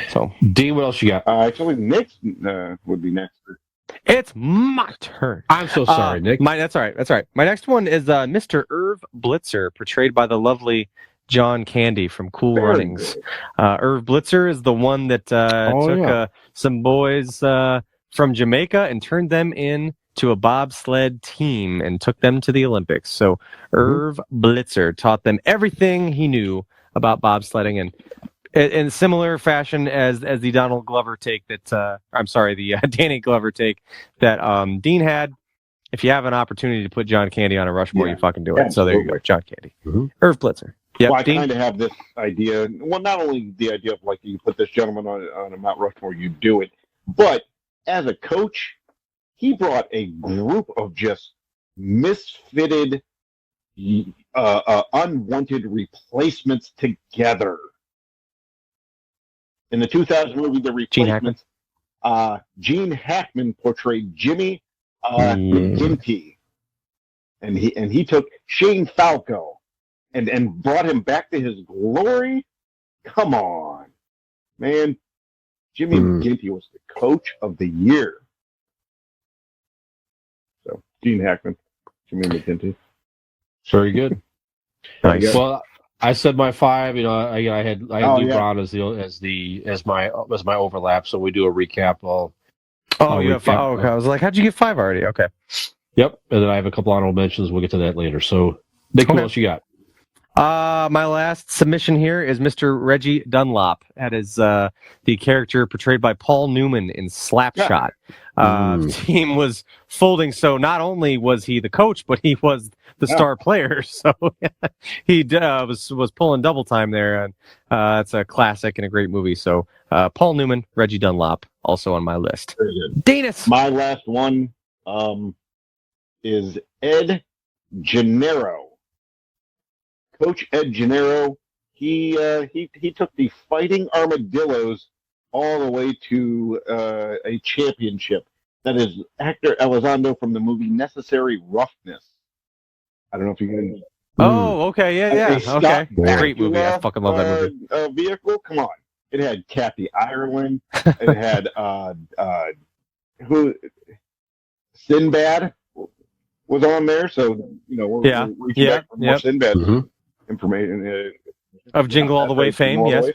So, Dean, what else you got? Actually, Nick's would be next. it's my turn. I'm so sorry, Nick. That's all right. That's all right. My next one is Mr. Irv Blitzer, portrayed by the lovely John Candy from Cool Runnings. Irv Blitzer is the one that took some boys from Jamaica and turned them into a bobsled team and took them to the Olympics. So Irv Blitzer taught them everything he knew about bobsledding, and in similar fashion as the Donald Glover take that the Danny Glover take that Dean had. If you have an opportunity to put John Candy on a Rushmore, you fucking do it. Absolutely. So there you go, John Candy. Irv Blitzer. Yep, Well, I kind of have this idea. Well, not only the idea of like you put this gentleman on a Mount Rushmore, you do it, but as a coach, he brought a group of just misfitted, unwanted replacements together. In the 2000 movie, The Replacements, Gene Hackman portrayed Jimmy McGinty, and he took Shane Falco and brought him back to his glory. Come on, man. Jimmy McGinty was the coach of the year. So, Gene Hackman, Jimmy McGinty. Very good. Nice. Well, I said my 5. I had Lou Brown as my overlap. So we do a recap. You have 5. Okay. I was like, how'd you get 5 already? Okay. Yep. And then I have a couple honorable mentions. We'll get to that later. So, Nick, what else you got? My last submission here is Mr. Reggie Dunlop. That is the character portrayed by Paul Newman in Slapshot. The team was folding, so not only was he the coach, but he was the star player. So he was pulling double time there, and it's a classic and a great movie. So Paul Newman, Reggie Dunlop, also on my list. Very good. Danis. My last one is Ed Gennaro. Coach Ed Gennaro, he took the Fighting Armadillos all the way to a championship. That is actor Elizondo from the movie Necessary Roughness. I don't know if you guys. Oh, okay, yeah. Okay, great movie. I Dracula, fucking love that movie. Vehicle, come on! It had Kathy Ireland. It had Sinbad was on there. So we're reaching back for more Sinbad information of Jingle All the Way fame. Yes.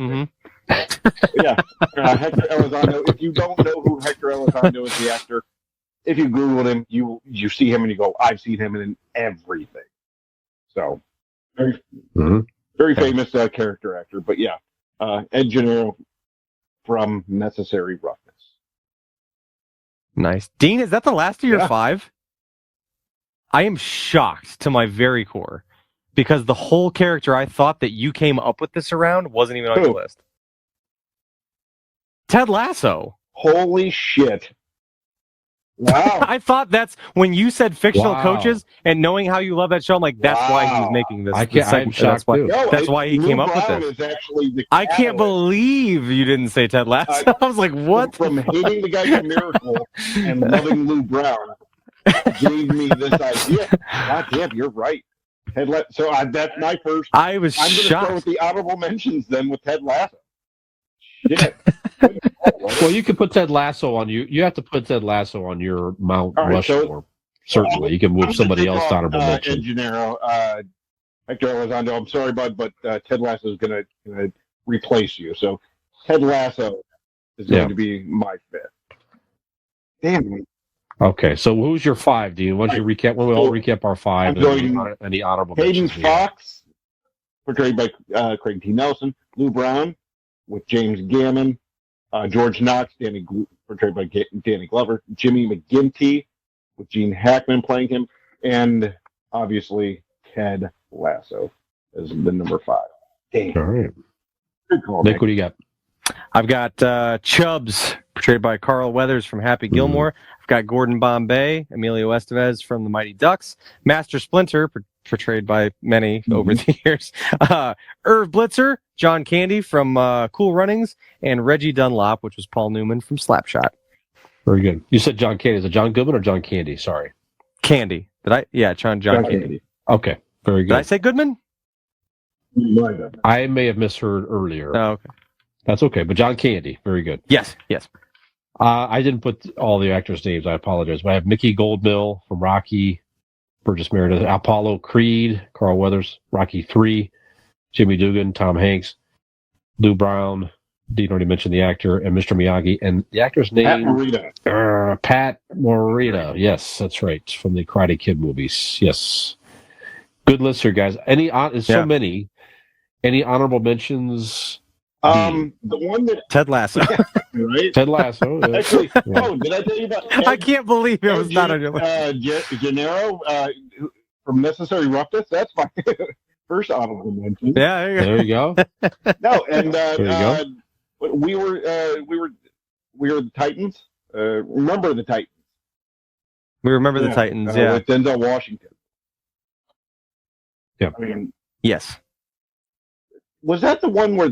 Hector Elizondo. If you don't know who Hector Elizondo is, the actor, if you Googled him, you see him and you go, I've seen him in everything. So very famous character actor. But yeah, Ed Gennaro from Necessary Roughness. Nice. Dean, is that the last of your 5? I am shocked to my very core because the whole character I thought that you came up with this around wasn't even on your list. Ted Lasso. Holy shit. Wow. I thought that's when you said fictional coaches and knowing how you love that show. I'm like, that's why he was making this. I'm shocked that's why he came up with this. I can't believe you didn't say Ted Lasso. I was like, what? From hating the guy from Miracle and loving Lou Brown gave me this idea. God damn, you're right. So that's my first. I was I'm shocked. going to start with the honorable mentions then with Ted Lasso. Shit. Well, you could put Ted Lasso on you. You have to put Ted Lasso on your Mount Rushmore. certainly. You can move somebody else to honorable mention. Ed Gennaro, Hector Elizondo, I'm sorry, bud, but Ted Lasso is going to replace you. So Ted Lasso is going to be my fifth. Damn. Okay, so who's your five, Dean? Why don't you recap? When we all recap our five, any honorable Hayden mentions? Fox, portrayed by Craig T. Nelson. Lou Brown, with James Gammon. George Knox, portrayed by Danny Glover. Jimmy McGinty, with Gene Hackman playing him. And obviously, Ted Lasso as the number five. Damn. All right. Good call, Nick, what do you got? I've got Chubbs, portrayed by Carl Weathers from Happy Gilmore. I've got Gordon Bombay, Emilio Estevez from The Mighty Ducks. Master Splinter, portrayed by many over the years. Irv Blitzer, John Candy from Cool Runnings, and Reggie Dunlop, which was Paul Newman from Slapshot. Very good. You said John Candy. Is it John Goodman or John Candy? Sorry. Candy. Did I? Yeah, John Candy. Okay. Very good. Did I say Goodman? I may have misheard earlier. Oh, okay. That's okay. But John Candy. Very good. Yes. I didn't put all the actors' names. I apologize. But I have Mickey Goldmill from Rocky, Burgess Meredith, Apollo Creed, Carl Weathers, Rocky 3, Jimmy Dugan, Tom Hanks, Lou Brown, Dean already mentioned the actor, and Mr. Miyagi. And the actor's name? Pat Morita. Yes, that's right. From the Karate Kid movies. Yes. Good list here, guys. So many. Any honorable mentions? The one that Ted Lasso. Right? Ted Lasso. Yeah. Actually, did I tell you about I can't believe it was not on your list. Gennaro from Necessary Roughness? That's my first honorable mention. Yeah, there you go. No, and there you go. we were the Titans. Remember the Titans? We remember the Titans. With Denzel Washington. Yeah. I mean, yes. Was that the one where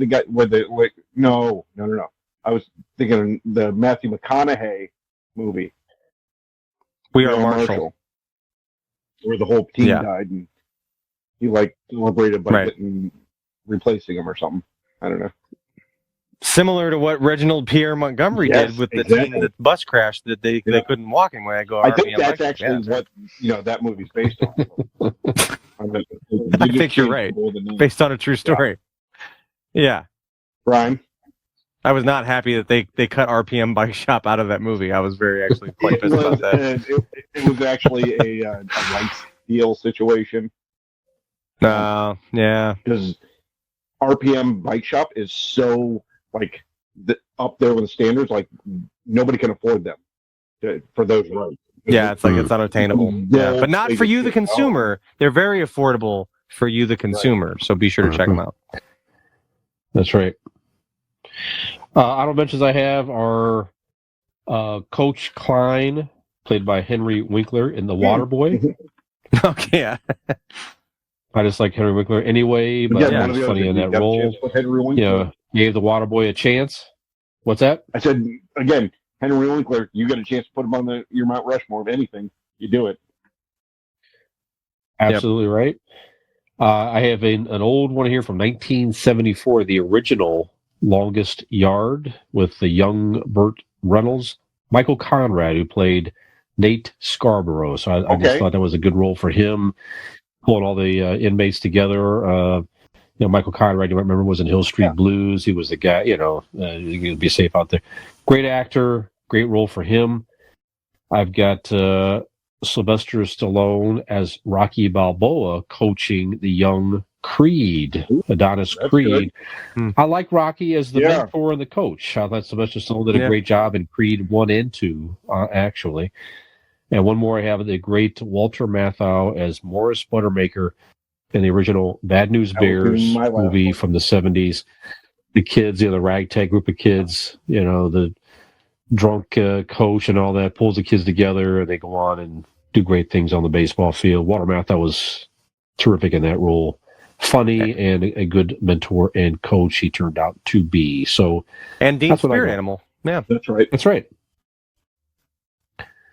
no. I was thinking of the Matthew McConaughey movie. We Are Marshall. Where the whole team died and he celebrated by replacing him or something. I don't know. Similar to what Reginald Pierre Montgomery did with the team that bus crashed that they couldn't walk anyway. I think that's actually what that movie's based on. I think you're right. Based on a true story. Yeah. Brian? I was not happy that they cut RPM Bike Shop out of that movie. I was actually quite pissed about that. It was actually a rights deal situation. Yeah. Because RPM Bike Shop is so up there with the standards, nobody can afford them for those rights. Yeah, it's it's unattainable. Yeah, but not for you, the consumer. They're very affordable for you, the consumer. So be sure to check them out. That's right. Honorable mentions I have are Coach Klein, played by Henry Winkler in The Waterboy. Okay, yeah. I just like Henry Winkler anyway, but he's funny in that role. Gave The Waterboy a chance. What's that? I said, again, Henry Winkler, you get a chance to put him on your Mount Rushmore of anything. You do it. Absolutely right. I have an old one here from 1974, the original Longest Yard with the young Burt Reynolds, Michael Conrad, who played Nate Scarborough. So I just thought that was a good role for him, pulling all the inmates together. Michael Conrad, you might remember, was in Hill Street Blues. He was the guy, you can be safe out there. Great actor, great role for him. I've got Sylvester Stallone as Rocky Balboa coaching the young Creed, Adonis Creed. I like Rocky as the mentor and the coach. I thought Sylvester Stallone did a great job in Creed 1 and 2, actually. And one more I have, the great Walter Matthau as Morris Buttermaker in the original Bad News Bears movie from the 70s. The kids, the ragtag group of kids, the drunk coach and all that, pulls the kids together and they go on and do great things on the baseball field. Walter Matthau was terrific in that role. Funny and a good mentor and coach he turned out to be. So, and Dean Spirit Animal. Yeah, that's right. That's right.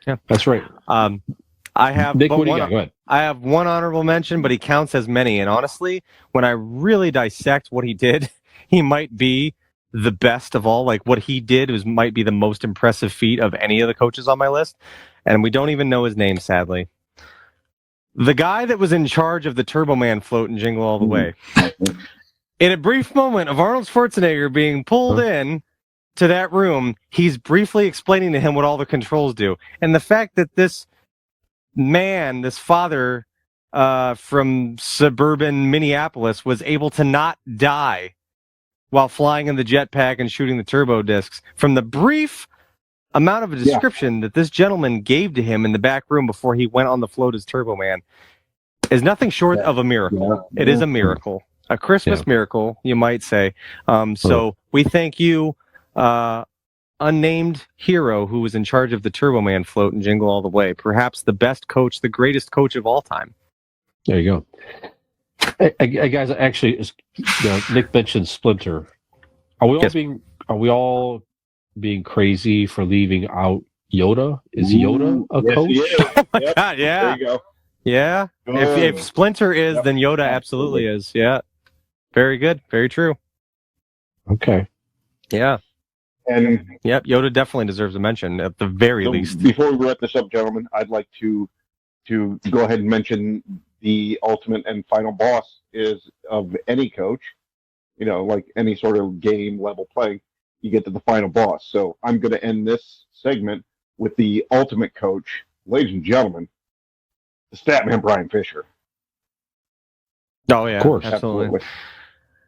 Yeah, that's right. I have Nick, what do you got? Go ahead. I have one honorable mention, but he counts as many. And honestly, when I really dissect what he did, he might be the best of all. What he did might be the most impressive feat of any of the coaches on my list. and we don't even know his name, sadly. The guy that was in charge of the Turbo Man float in Jingle All the Way. In a brief moment of Arnold Schwarzenegger being pulled in to that room, he's briefly explaining to him what all the controls do. And the fact that this man, this father from suburban Minneapolis, was able to not die while flying in the jetpack and shooting the turbo discs, from the brief amount of a description that this gentleman gave to him in the back room before he went on the float as Turbo Man, is nothing short of a miracle. It is a miracle. A Christmas miracle, you might say. So we thank you, unnamed hero who was in charge of the Turbo Man float and Jingle All the Way. Perhaps the best coach, the greatest coach of all time. There you go. Hey, guys, actually, Nick mentioned Splinter. Are we all being crazy for leaving out Yoda? Is Yoda a coach? He is. Oh my God, yeah. There you go. Yeah. If Splinter is, then Yoda absolutely is. Yeah. Very good. Very true. Okay. Yeah. And yep, Yoda definitely deserves a mention at the very least. Before we wrap this up, gentlemen, I'd like to go ahead and mention the ultimate and final boss is of any coach. You know, like any sort of game level play, you get to the final boss. So I'm going to end this segment with the ultimate coach, ladies and gentlemen, the Statman Brian Fisher. Oh yeah, of course, absolutely. Of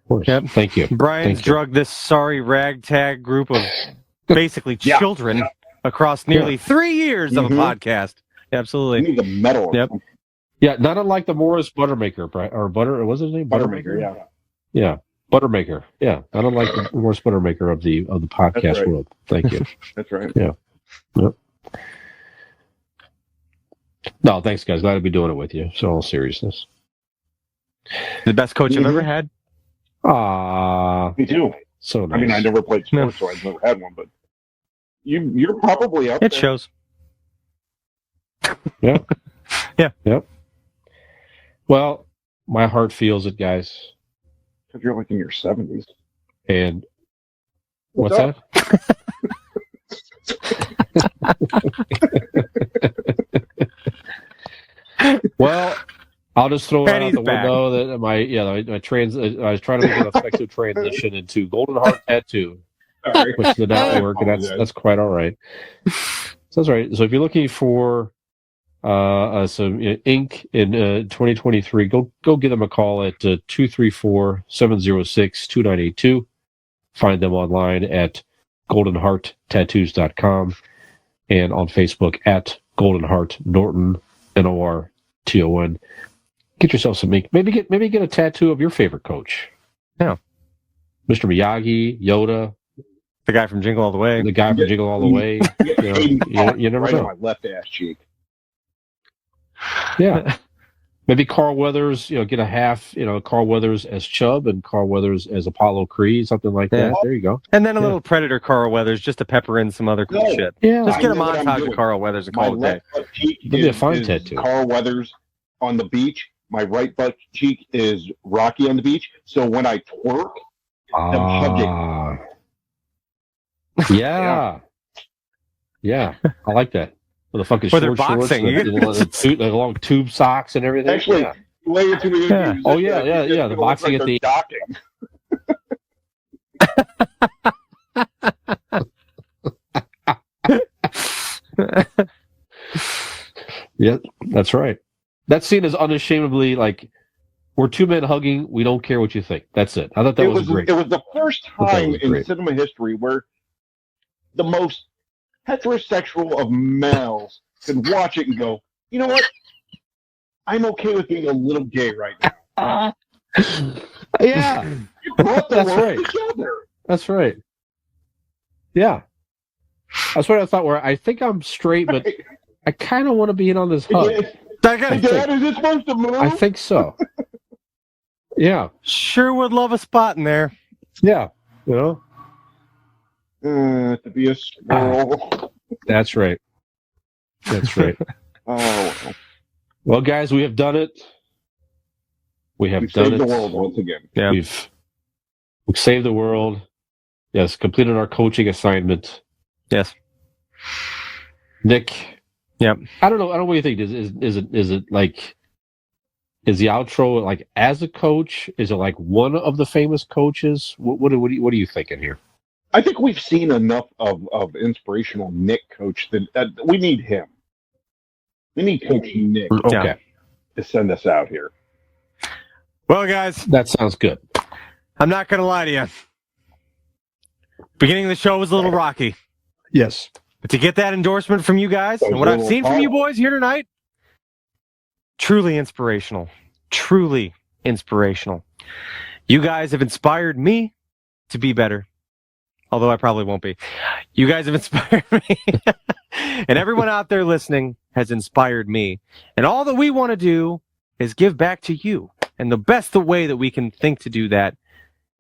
course. Yep. Thank you. Brian's drugged this sorry ragtag group of basically children across nearly 3 years of a podcast. Absolutely. You need the medal. Yep. Yeah, not unlike the Morris Buttermaker, or Butter. What was his name? Buttermaker. Yeah. Yeah. Buttermaker. Yeah. Not unlike the Morris Buttermaker of the podcast world. Thank you. That's right. Yeah. Yep. No, thanks, guys. Glad to be doing it with you. So, all seriousness. The best coach I've ever had. Me too. So nice. I mean, I never played sports, so I've never had one, but you're probably up It there. shows. Yeah. Yeah. Yep. Well, my heart feels it, guys. Because you're like in your 70s. And what's up? that? Well, I'll just throw it out the back. window that I was trying to make an effective transition into Golden Heart Tattoo, which did not work, and that's quite all right. So that's right. So if you're looking for some ink in 2023, go give them a call at 234-706-2982. Find them online at goldenhearttattoos.com and on Facebook at Golden Heart Norton, Norton. Get yourself some ink. Maybe get a tattoo of your favorite coach. Yeah. Mr. Miyagi, Yoda. The guy from Jingle All the Way. The guy from Jingle All the Way. You never right know. on my left ass cheek. Yeah. Maybe Carl Weathers, get a half, Carl Weathers as Chubb and Carl Weathers as Apollo Creed, something like that. There you go. And then a little Predator Carl Weathers just to pepper in some other cool shit. Yeah. Just get a montage of Carl Weathers and call it a day. That'd be a fun tattoo. Carl Weathers on the beach. My right butt cheek is Rocky on the beach. So when I twerk, I'm hugging. Yeah. I like that. With the fucking they're short shorts, boxing. the long tube socks and everything. Actually, way too many. Yeah. Oh yeah. The boxing at the docking. Yeah, that's right. That scene is unashamedly like we're two men hugging. We don't care what you think. That's it. I thought that was great. It was the first time in cinema history where the most heterosexual of males could watch it and go, you know what? I'm okay with being a little gay right now. Yeah. You brought the world together. That's right. Yeah. That's what I thought. Where I think I'm straight, but I kind of want to be in on this hug. Dad, is it supposed to move? I think so. Yeah. Sure would love a spot in there. Yeah. To be a squirrel. That's right. That's right. Oh. Well, guys, we have done it. We've done saved it. the world once again. Yeah. We've saved the world. Yes, completed our coaching assignment. Yes. Nick, Yep. I don't know. What do you think? Is it like, is the outro like as a coach? Is it like one of the famous coaches? What are you thinking here? I think we've seen enough of inspirational Nick coach that we need him. We need Coach Nick Okay, to send us out here. Well, guys, that sounds good. I'm not going to lie to you. Beginning of the show was a little rocky. Yes. But to get that endorsement from you guys and what I've seen from you boys here tonight, truly inspirational. Truly inspirational. You guys have inspired me to be better. Although I probably won't be. You guys have inspired me. And everyone out there listening has inspired me. And all that we want to do is give back to you. And the way that we can think to do that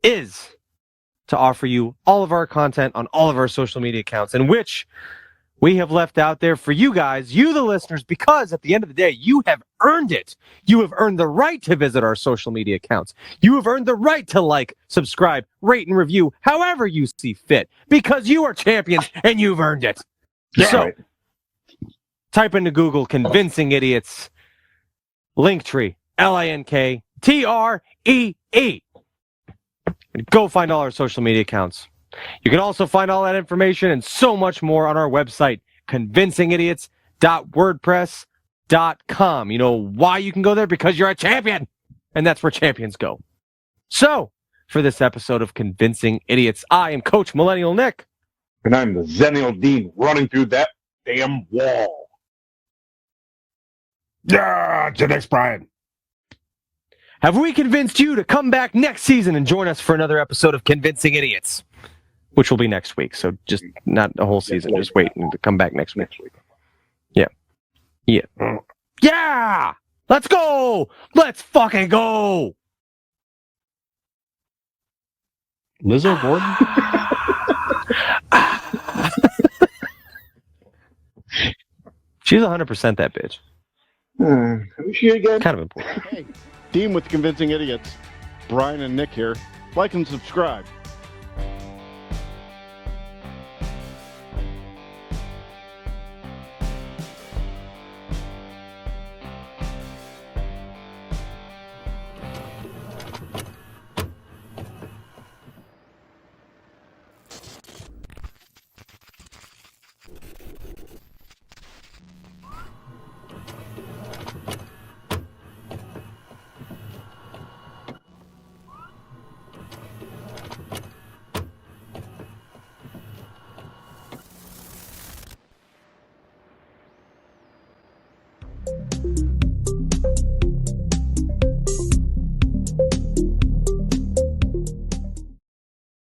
is to offer you all of our content on all of our social media accounts, in which we have left out there for you guys, you the listeners, because at the end of the day, you have earned it. You have earned the right to visit our social media accounts. You have earned the right to like, subscribe, rate, and review however you see fit, because you are champions and you've earned it. Yeah. So, type into Google Convincing Idiots, Linktree, LINKTREE. And go find all our social media accounts. You can also find all that information and so much more on our website, convincingidiots.wordpress.com. You know why you can go there? Because you're a champion, and that's where champions go. So, for this episode of Convincing Idiots, I am Coach Millennial Nick. And I'm the Zennial Dean running through that damn wall. Yeah, to next Brian. Have we convinced you to come back next season and join us for another episode of Convincing Idiots? Which will be next week, so just not a whole season. Just wait and come back next week. Yeah. Yeah. Yeah! Let's go! Let's fucking go! Lizzo Gordon? She's 100% that bitch. Who's she again? Kind of important. Hey, Dean with Convincing Idiots. Brian and Nick here. Like and subscribe.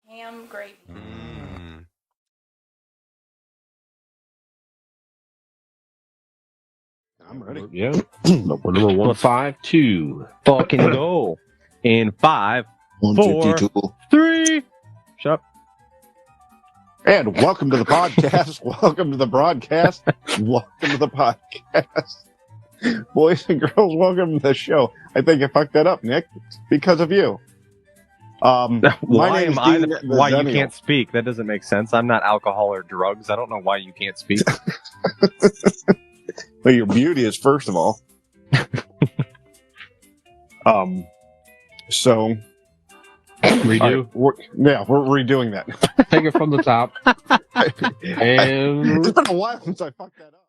Ham gravy. I'm ready. Yeah. Number 152. Fucking go. In 5, 4, 3. Shut up. And welcome to the podcast. Welcome to the broadcast. Welcome to the podcast. Boys and girls, welcome to the show. I think I fucked that up, Nick. It's because of you. Why am I Dean, why you Zennial. can't speak? That doesn't make sense. I'm not alcohol or drugs. I don't know why you can't speak. Well, your beauty is first of all. So Redo. we're redoing that. Take it from the top. And It's been a while since I fucked that up.